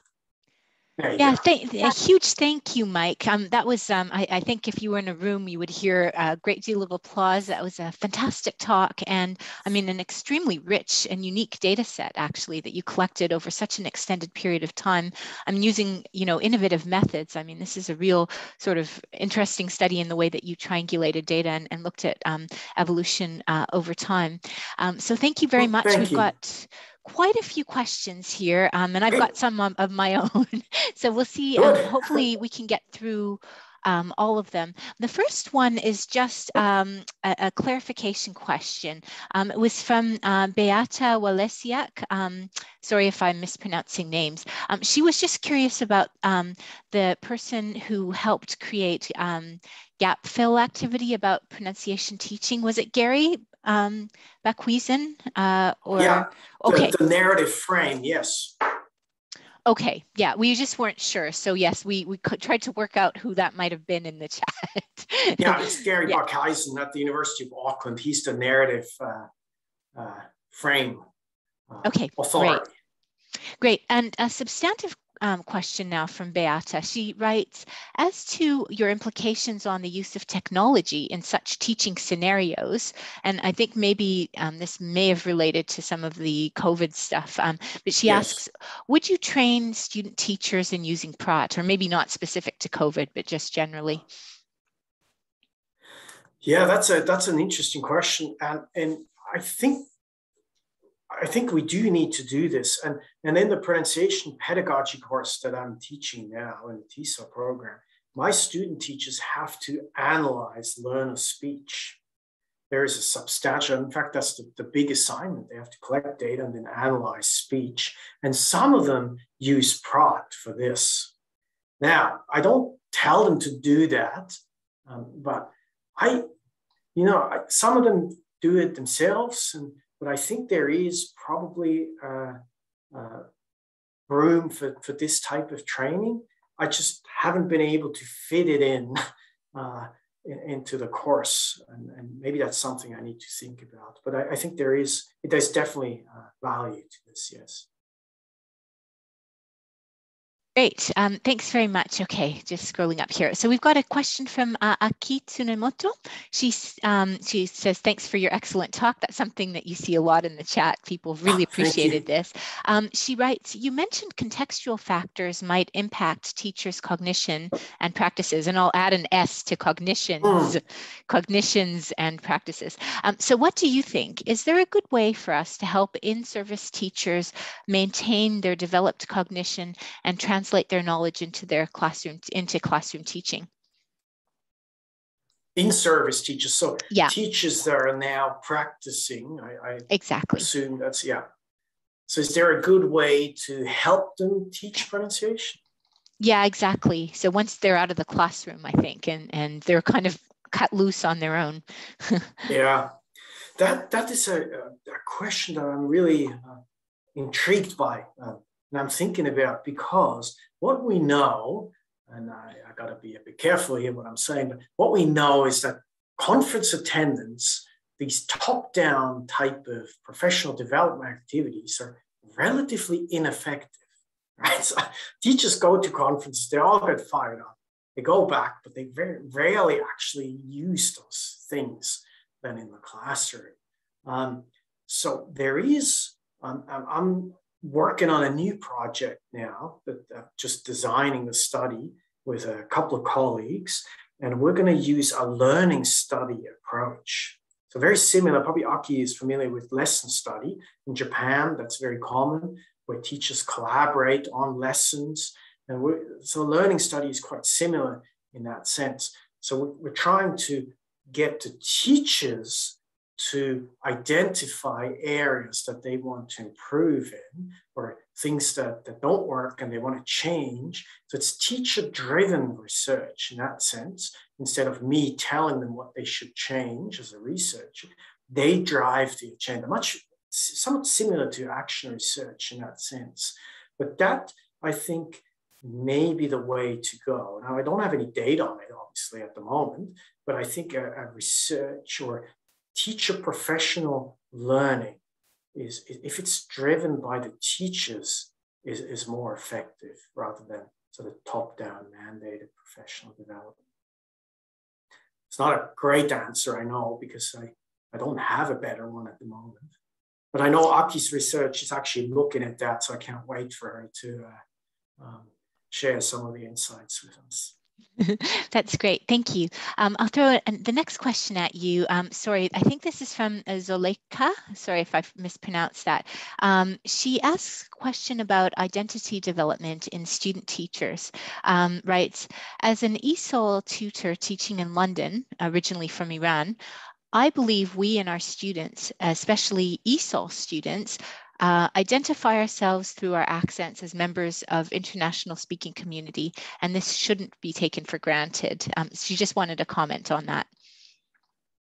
A: Yeah, a huge thank you, Mike. That was, I think if you were in a room, you would hear a great deal of applause. That was a fantastic talk. And I mean, an extremely rich and unique data set, actually, that you collected over such an extended period of time. I'm using, innovative methods. I mean, this is a real sort of interesting study in the way that you triangulated data and looked at evolution over time. So thank you very much. We've got quite a few questions here, and I've got some of my own. So we'll see, hopefully we can get through all of them. The first one is just a clarification question. It was from Beata Walesiak. Sorry if I'm mispronouncing names. She was just curious about the person who helped create gap fill activity about pronunciation teaching. Was it Gary Bakhuizen?
B: Yeah, the narrative frame, yes.
A: Okay, yeah, we just weren't sure. So yes, we tried to work out who that might have been in the chat.
B: Yeah, it's Gary Bakhuizen at the University of Auckland. He's the narrative frame authority.
A: Great. And a substantive question now from Beata. She writes, as to your implications on the use of technology in such teaching scenarios, and I think maybe this may have related to some of the COVID stuff, but she asks, would you train student teachers in using PROT, or maybe not specific to COVID, but just generally?
B: Yeah, that's an interesting question. And I think we do need to do this. And in the pronunciation pedagogy course that I'm teaching now in the TESOL program, my student teachers have to analyze learner speech. There is a substantial, in fact, that's the big assignment. They have to collect data and then analyze speech. And some of them use PROT for this. Now, I don't tell them to do that, but some of them do it themselves, but I think there is probably room for this type of training. I just haven't been able to fit it into the course, and maybe that's something I need to think about. But I think there's definitely value to this, yes.
A: Great, thanks very much. Okay, just scrolling up here. So we've got a question from Aki Tsunemoto. She says, thanks for your excellent talk. That's something that you see a lot in the chat. People really appreciated this. She writes, you mentioned contextual factors might impact teachers' cognition and practices, and I'll add an S to cognitions and practices. So what do you think? Is there a good way for us to help in-service teachers maintain their developed cognition and translate their knowledge into classroom teaching?
B: In-service teachers, so teachers that are now practicing, I assume that's, So is there a good way to help them teach pronunciation?
A: Yeah, exactly. So once they're out of the classroom, I think, and they're kind of cut loose on their own.
B: Yeah, that is a question that I'm really intrigued by. And I'm thinking about, because what we know, and I got to be a bit careful here what I'm saying, but what we know is that conference attendance, these top-down type of professional development activities, are relatively ineffective, right? So teachers go to conferences, they all get fired up, they go back, but they very rarely actually use those things then in the classroom. So there is, I'm working on a new project now, that just designing the study with a couple of colleagues, and we're going to use a learning study approach. So very similar, probably Aki is familiar with lesson study. In Japan, that's very common, where teachers collaborate on lessons. And so learning study is quite similar in that sense. So we're trying to get the teachers to identify areas that they want to improve in, or things that don't work and they want to change. So it's teacher-driven research in that sense. Instead of me telling them what they should change as a researcher, they drive the agenda, somewhat similar to action research in that sense. But that, I think, may be the way to go. Now, I don't have any data on it, obviously, at the moment, but I think a research or teacher professional learning is, if it's driven by the teachers, is more effective rather than sort of top-down mandated professional development. It's not a great answer, I know, because I don't have a better one at the moment. But I know Aki's research is actually looking at that, so I can't wait for her to share some of the insights with us.
A: That's great. Thank you. I'll throw the next question at you. Sorry, I think this is from Zoleka. Sorry if I've mispronounced that. She asks a question about identity development in student teachers. Writes, as an ESOL tutor teaching in London, originally from Iran, I believe we and our students, especially ESOL students, identify ourselves through our accents as members of international speaking community, and this shouldn't be taken for granted. She just wanted to comment on that.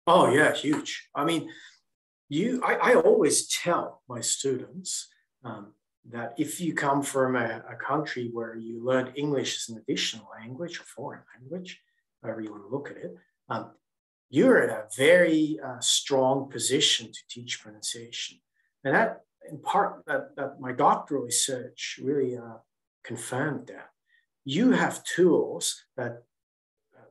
B: Oh yeah, huge. I mean, I always tell my students that if you come from a country where you learn English as an additional language or foreign language, however you want to look at it, you're in a very strong position to teach pronunciation. And that, in part, that my doctoral research really confirmed that. You have tools that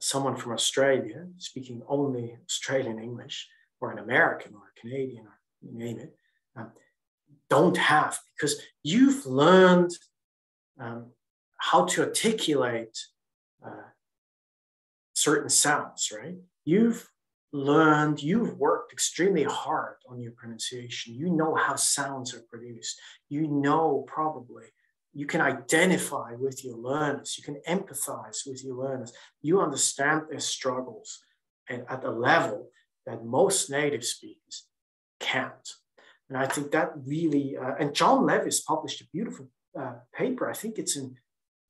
B: someone from Australia, speaking only Australian English, or an American or a Canadian, or you name it, don't have, because you've learned how to articulate certain sounds, right? You've worked extremely hard on your pronunciation. You know how sounds are produced. You know, probably, you can identify with your learners. You can empathize with your learners. You understand their struggles at a level that most native speakers can't. And I think that really, and John Levis published a beautiful paper. I think it's in,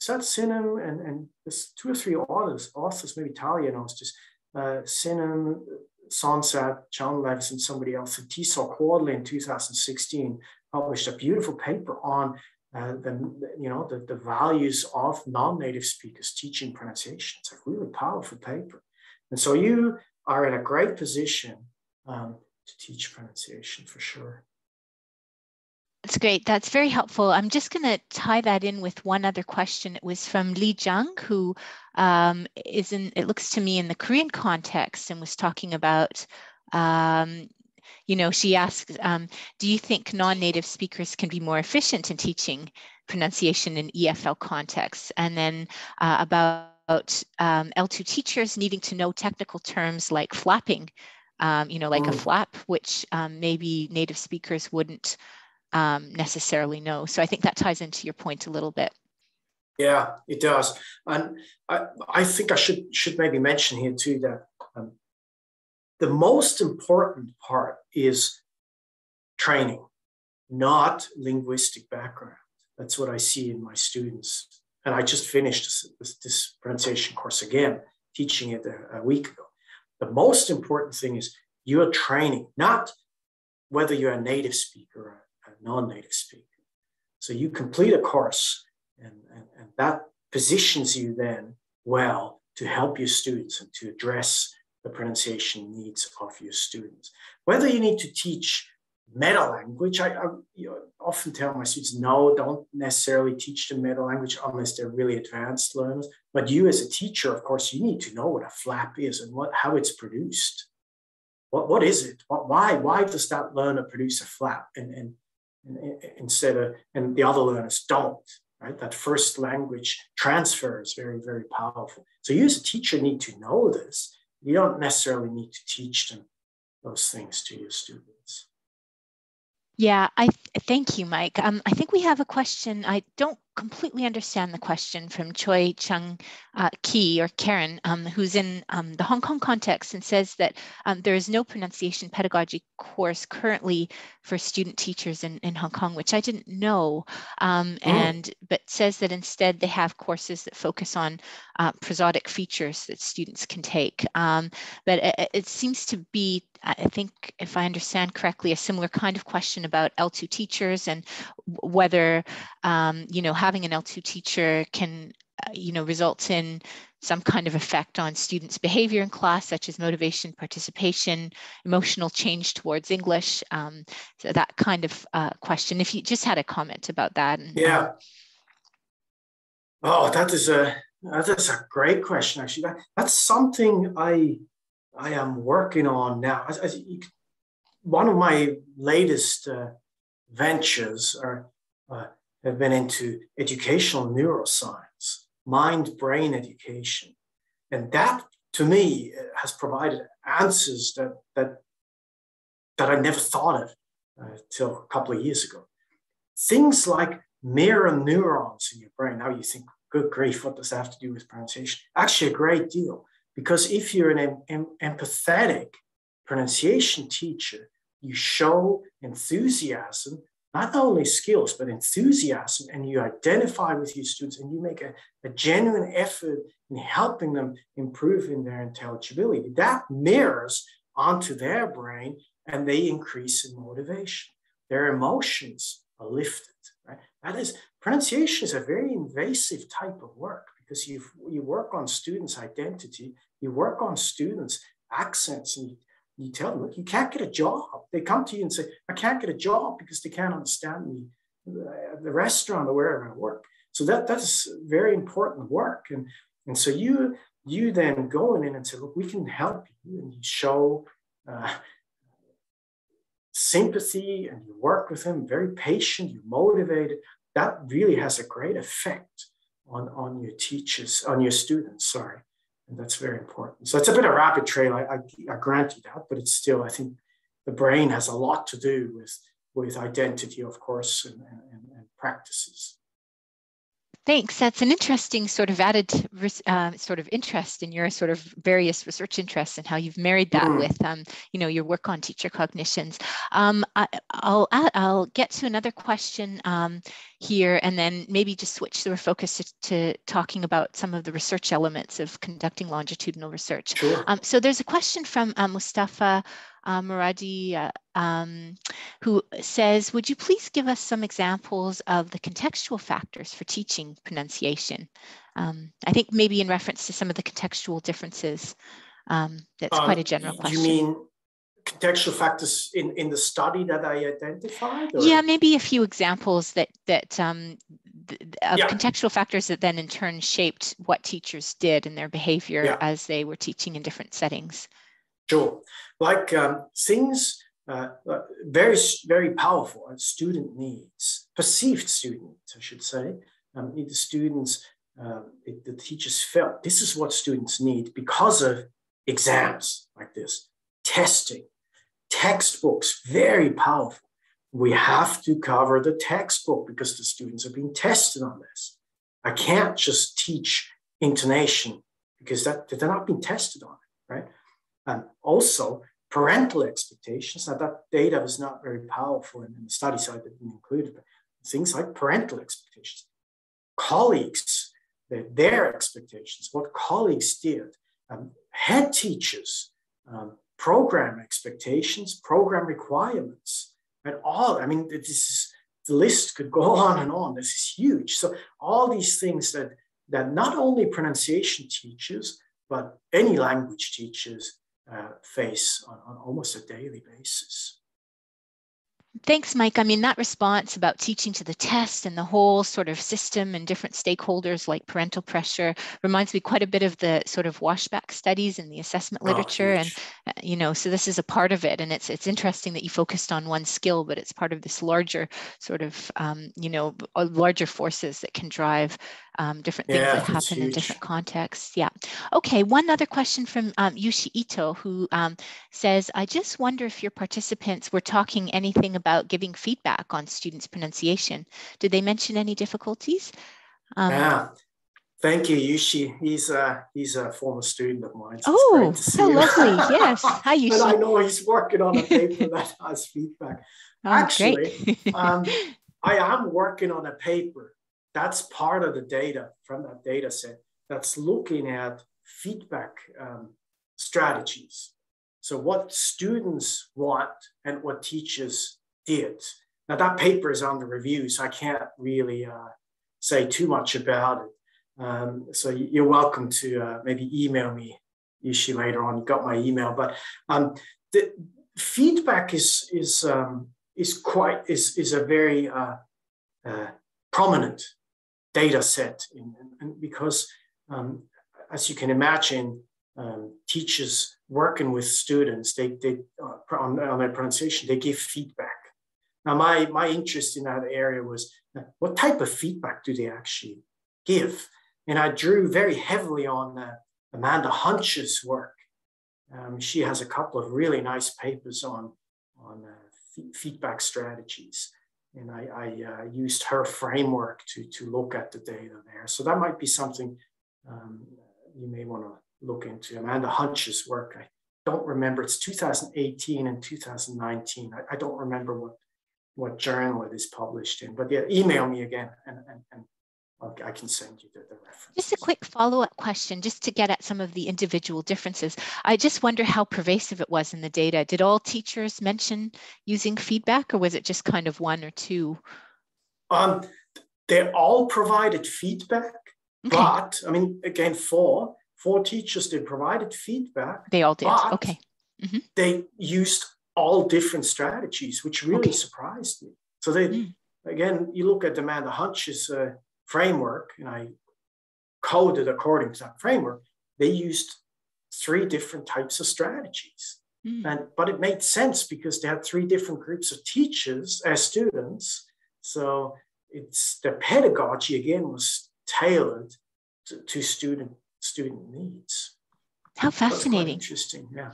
B: is that Sinem and there's 2 or 3 authors, maybe Talia knows, just Sinem, Sonsat, John Levis, and somebody else, and TESOL Quarterly in 2016 published a beautiful paper on the values of non-native speakers teaching pronunciation. It's a really powerful paper. And so you are in a great position to teach pronunciation for sure.
A: That's great. That's very helpful. I'm just going to tie that in with one other question. It was from Lee Jung, who is in, it looks to me, in the Korean context, and was talking about, she asked, do you think non-native speakers can be more efficient in teaching pronunciation in EFL contexts? And then about L2 teachers needing to know technical terms like flapping, like a flap, which maybe native speakers wouldn't necessarily know. So I think that ties into your point a little bit.
B: Yeah, it does. And I think I should maybe mention here too that the most important part is training, not linguistic background. That's what I see in my students. And I just finished this pronunciation course again, teaching it a week ago. The most important thing is your training, not whether you're a native speaker or a non-native speaker. So you complete a course and that positions you then well to help your students and to address the pronunciation needs of your students. Whether you need to teach meta language, I often tell my students, no, don't necessarily teach them meta language unless they're really advanced learners. But you as a teacher, of course, you need to know what a flap is and how it's produced. What is it? Why does that learner produce a flap and the other learners don't? Right? That first language transfer is very, very powerful. So you as a teacher need to know this. You don't necessarily need to teach them those things to your students.
A: Yeah, thank you, Mike. I think we have a question. I don't completely understand the question from Choi Chung Ki or Karen, who's in the Hong Kong context and says that there is no pronunciation pedagogy course currently for student teachers in Hong Kong, which I didn't know, but says that instead they have courses that focus on prosodic features that students can take. But it seems to be, I think, if I understand correctly, a similar kind of question about L2 teachers and whether, having an L2 teacher can, result in some kind of effect on students' behavior in class, such as motivation, participation, emotional change towards English. So that kind of question, if you just had a comment about that.
B: Yeah. Oh, that is a great question, actually. That's something I am working on now. One of my latest ventures have been into educational neuroscience, mind-brain education. And that, to me, has provided answers that I never thought of till a couple of years ago. Things like mirror neurons in your brain. Now you think, good grief, what does that have to do with pronunciation? Actually, a great deal. Because if you're an empathetic pronunciation teacher, you show enthusiasm, not only skills, but enthusiasm, and you identify with your students and you make a genuine effort in helping them improve in their intelligibility. That mirrors onto their brain and they increase in motivation. Their emotions are lifted, right? That is, pronunciation is a very invasive type of work because you work on students' identity, you work on students' accents, and you tell them, look, you can't get a job. They come to you and say, I can't get a job because they can't understand me at the restaurant or wherever I work. So that's very important work. And so you then go in and say, look, we can help you. And you show sympathy and you work with them, very patient, you're motivated. That really has a great effect on your teachers, on your students, sorry. And that's very important. So it's a bit of a rabbit trail, I grant you that, but it's still, I think the brain has a lot to do with identity, of course, and practices.
A: Thanks. That's an interesting sort of added sort of interest in your sort of various research interests and how you've married that with, your work on teacher cognitions. I'll get to another question here and then maybe just switch the focus to talking about some of the research elements of conducting longitudinal research.
B: Sure.
A: So there's a question from Mustafa Muradi, who says, would you please give us some examples of the contextual factors for teaching pronunciation? I think maybe in reference to some of the contextual differences. That's quite a general question.
B: You mean contextual factors in the study that I identified? Or?
A: Yeah, maybe a few examples of contextual factors that then in turn shaped what teachers did in their behavior as they were teaching in different settings. Sure.
B: Like things very, very powerful student needs, perceived student needs, I should say. The students, the teachers felt this is what students need because of exams like this, testing, textbooks, very powerful. We have to cover the textbook because the students are being tested on this. I can't just teach intonation because they're not being tested on it, right? And also parental expectations. Now that data was not very powerful in the study, so I didn't include it, but things like parental expectations, colleagues, their expectations, what colleagues did, head teachers, program expectations, program requirements, and all. I mean, the list could go on and on. This is huge. So all these things that not only pronunciation teachers, but any language teachers face on almost a daily basis.
A: Thanks, Mike. I mean, that response about teaching to the test and the whole sort of system and different stakeholders like parental pressure reminds me quite a bit of the sort of washback studies in the assessment literature. And, so this is a part of it. And it's interesting that you focused on one skill, but it's part of this larger sort of, larger forces that can drive different things that
B: that's
A: happen in
B: huge.
A: different contexts. Yeah. Okay, one other question from Yushi Ito, who says, I just wonder if your participants were talking anything about giving feedback on students' pronunciation. Did they mention any difficulties?
B: Thank you, Yushi. He's a former student of mine, so it's
A: Oh,
B: great to see
A: how
B: him.
A: lovely. Yes. Hi, Yushi.
B: And I know he's working on a paper that has feedback.
A: Oh,
B: Actually,
A: great.
B: I am working on a paper that's part of the data from that data set that's looking at feedback strategies. So what students want and what teachers did. Now that paper is under review, so I can't really say too much about it. So you're welcome to maybe email me, Yushi, later on. You got my email, but the feedback is a very prominent data set, because as you can imagine, teachers working with students, they on their pronunciation, they give feedback. Now, my interest in that area was what type of feedback do they actually give? And I drew very heavily on Amanda Hunch's work. She has a couple of really nice papers on feedback strategies. And I used her framework to look at the data there. So that might be something you may want to look into. Amanda Hunch's work, I don't remember, it's 2018 and 2019. I don't remember what journal it is published in, but yeah, email me again and I can send you the reference.
A: Just a quick follow-up question, just to get at some of the individual differences. I just wonder how pervasive it was in the data. Did all teachers mention using feedback, or was it just kind of one or two?
B: They all provided feedback, okay. But I mean, again, four teachers, they provided feedback.
A: They all did, okay. Mm-hmm.
B: They used all different strategies, which really surprised me. So they, again, you look at Amanda Hunch's framework, and I coded according to that framework. They used 3 different types of strategies, but it made sense because they had 3 different groups of teachers as students. So it's the pedagogy again was tailored to student needs.
A: How fascinating!
B: That's quite interesting, yeah.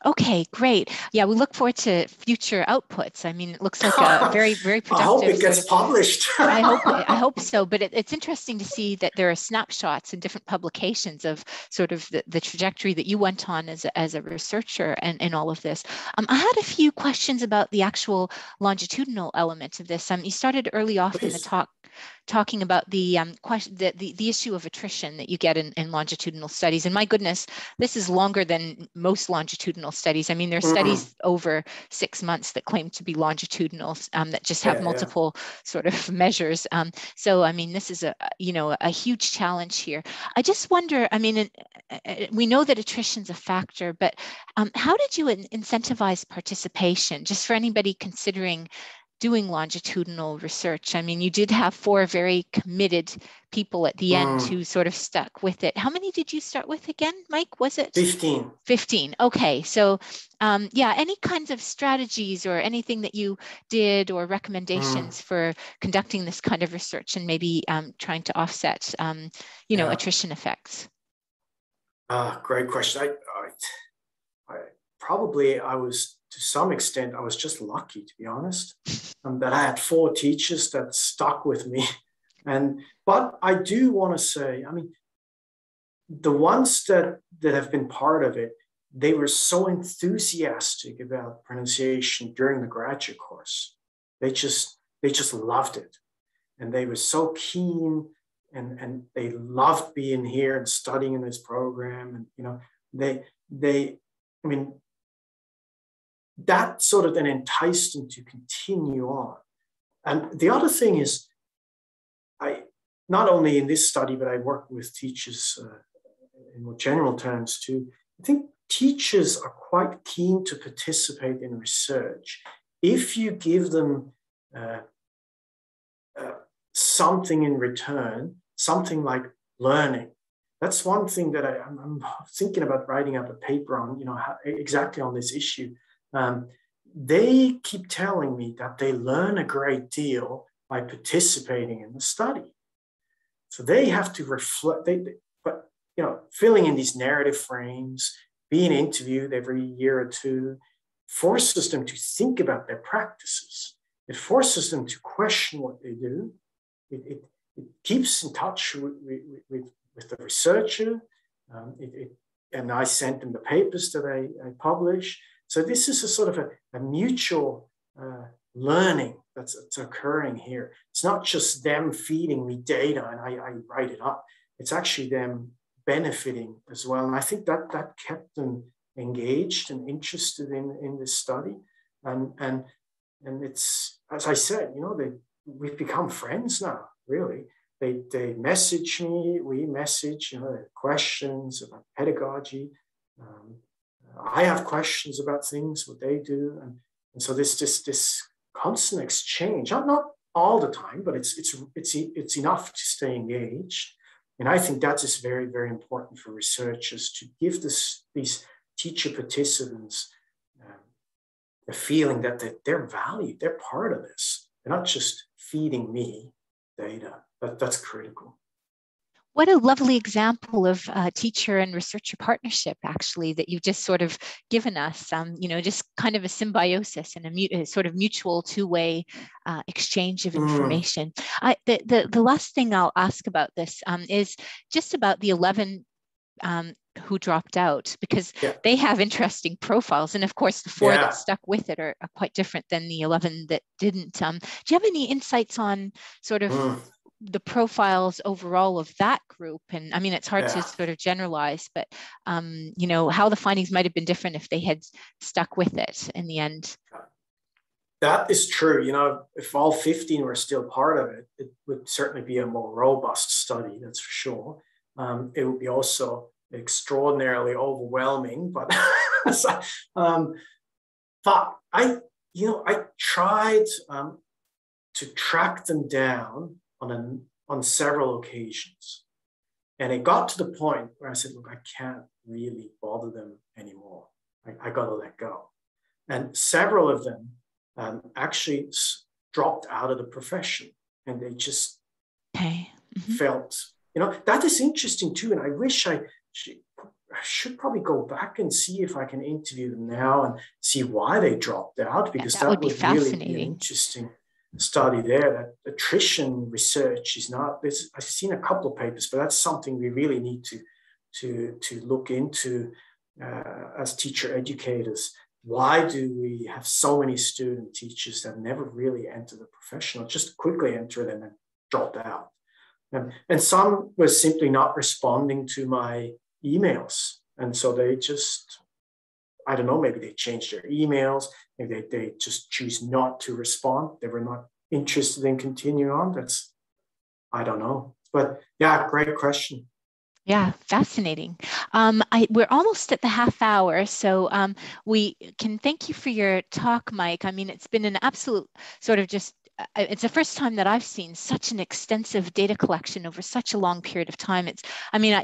A: Okay, great. Yeah, we look forward to future outputs. I mean, it looks like a very, very productive.
B: I hope it gets published.
A: I hope so. But it's interesting to see that there are snapshots in different publications of sort of the trajectory that you went on as a researcher and all of this. I had a few questions about the actual longitudinal element of this. You started early off in the talk talking about the issue of attrition that you get in longitudinal studies. And my goodness, this is longer than most longitudinal studies. I mean, there are studies over 6 months that claim to be longitudinal that just have multiple sort of measures. So, I mean, this is a huge challenge here. I just wonder, I mean, we know that attrition's a factor, but how did you incentivize participation, just for anybody considering doing longitudinal research? I mean, you did have 4 very committed people at the end who sort of stuck with it. How many did you start with again, Mike? Was it
B: 15?
A: 15. Okay. So yeah, any kinds of strategies or anything that you did or recommendations for conducting this kind of research and maybe trying to offset, attrition effects?
B: Great question. I was, to some extent, I was just lucky, to be honest, that I had 4 teachers that stuck with me. But I do want to say, I mean, the ones that have been part of it, they were so enthusiastic about pronunciation during the graduate course. They just loved it. And they were so keen and they loved being here and studying in this program. And, I mean, that sort of then enticed them to continue on. And the other thing is, not only in this study, but I work with teachers in more general terms too. I think teachers are quite keen to participate in research if you give them something in return, something like learning. That's one thing that I'm thinking about writing up a paper on, exactly on this issue. They keep telling me that they learn a great deal by participating in the study. So they have to reflect, but filling in these narrative frames, being interviewed every year or two, forces them to think about their practices. It forces them to question what they do. It keeps in touch with the researcher. And I sent them the papers that I publish. So this is a sort of a mutual learning that's occurring here. It's not just them feeding me data and I write it up. It's actually them benefiting as well. And I think that kept them engaged and interested in this study. And it's, as I said, we've become friends now, really. They message me, we message, questions about pedagogy. I have questions about things, what they do. And so this constant exchange, not all the time, but it's enough to stay engaged. And I think that is very, very important for researchers to give these teacher participants the feeling that they're valued, they're part of this. They're not just feeding me data. That's critical.
A: What a lovely example of teacher and researcher partnership, actually, that you've just sort of given us, just kind of a symbiosis and a sort of mutual two-way exchange of information. The last thing I'll ask about this is just about the 11 who dropped out, because they have interesting profiles. And of course, the 4 that stuck with it are quite different than the 11 that didn't. Do you have any insights on sort of the profiles overall of that group? And I mean, it's hard to sort of generalize, but how the findings might have been different if they had stuck with it in the end.
B: That is true. If all 15 were still part of it, it would certainly be a more robust study, that's for sure. It would be also extraordinarily overwhelming, but but I tried to track them down on several occasions. And it got to the point where I said, look, I can't really bother them anymore. I got to let go. And several of them actually dropped out of the profession, and they just felt, that is interesting too. And I wish I should probably go back and see if I can interview them now and see why they dropped out, because that would be fascinating. Really be an interesting study there. That attrition research is not, I've seen a couple of papers, but that's something we really need to look into as teacher educators. Why do we have so many student teachers that never really enter the profession, or just quickly enter it and then dropped out? And some were simply not responding to my emails. And so they just, I don't know, maybe they changed their emails, maybe they just choose not to respond. They were not interested in continuing on. I don't know. But yeah, great question.
A: Yeah, fascinating. We're almost at the half hour, so we can thank you for your talk, Mike. I mean, it's been an absolute sort of just, it's the first time that I've seen such an extensive data collection over such a long period of time.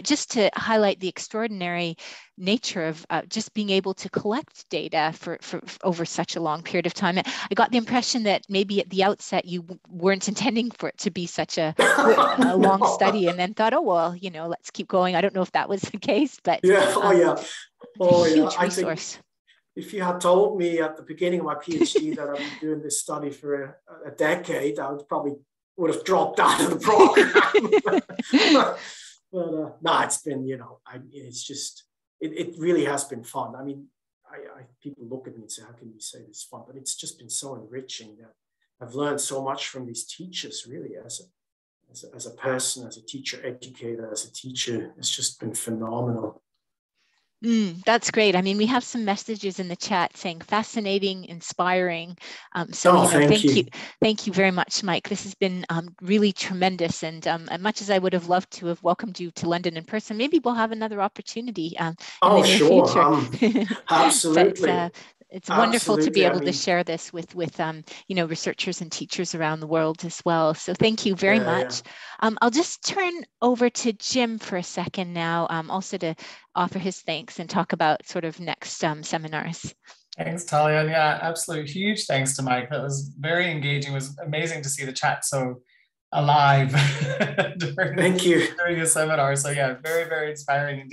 A: Just to highlight the extraordinary nature of just being able to collect data for over such a long period of time. I got the impression that maybe at the outset you weren't intending for it to be such a long study, and then thought, oh, well, let's keep going. I don't know if that was the case, but huge resource.
B: If you had told me at the beginning of my PhD that I've been doing this study for a decade, I would have dropped out of the program. but no, it's been, it's just, it really has been fun. I mean, people look at me and say, how can you say this is fun? But it's just been so enriching that I've learned so much from these teachers, really, as a person, as a teacher educator, as a teacher. It's just been phenomenal.
A: That's great. I mean, we have some messages in the chat saying fascinating, inspiring. Thank you. Thank you very much, Mike. This has been really tremendous. And much as I would have loved to have welcomed you to London in person, maybe we'll have another opportunity in the near future.
B: Absolutely.
A: It's wonderful to be able to share this with researchers and teachers around the world as well. So thank you very much. Yeah. I'll just turn over to Jim for a second now, also to offer his thanks and talk about sort of next seminars.
C: Thanks, Talia. Yeah, absolutely. Huge thanks to Mike. That was very engaging. It was amazing to see the chat so alive
B: Thank you.
C: during a seminar. So yeah, very, very inspiring indeed.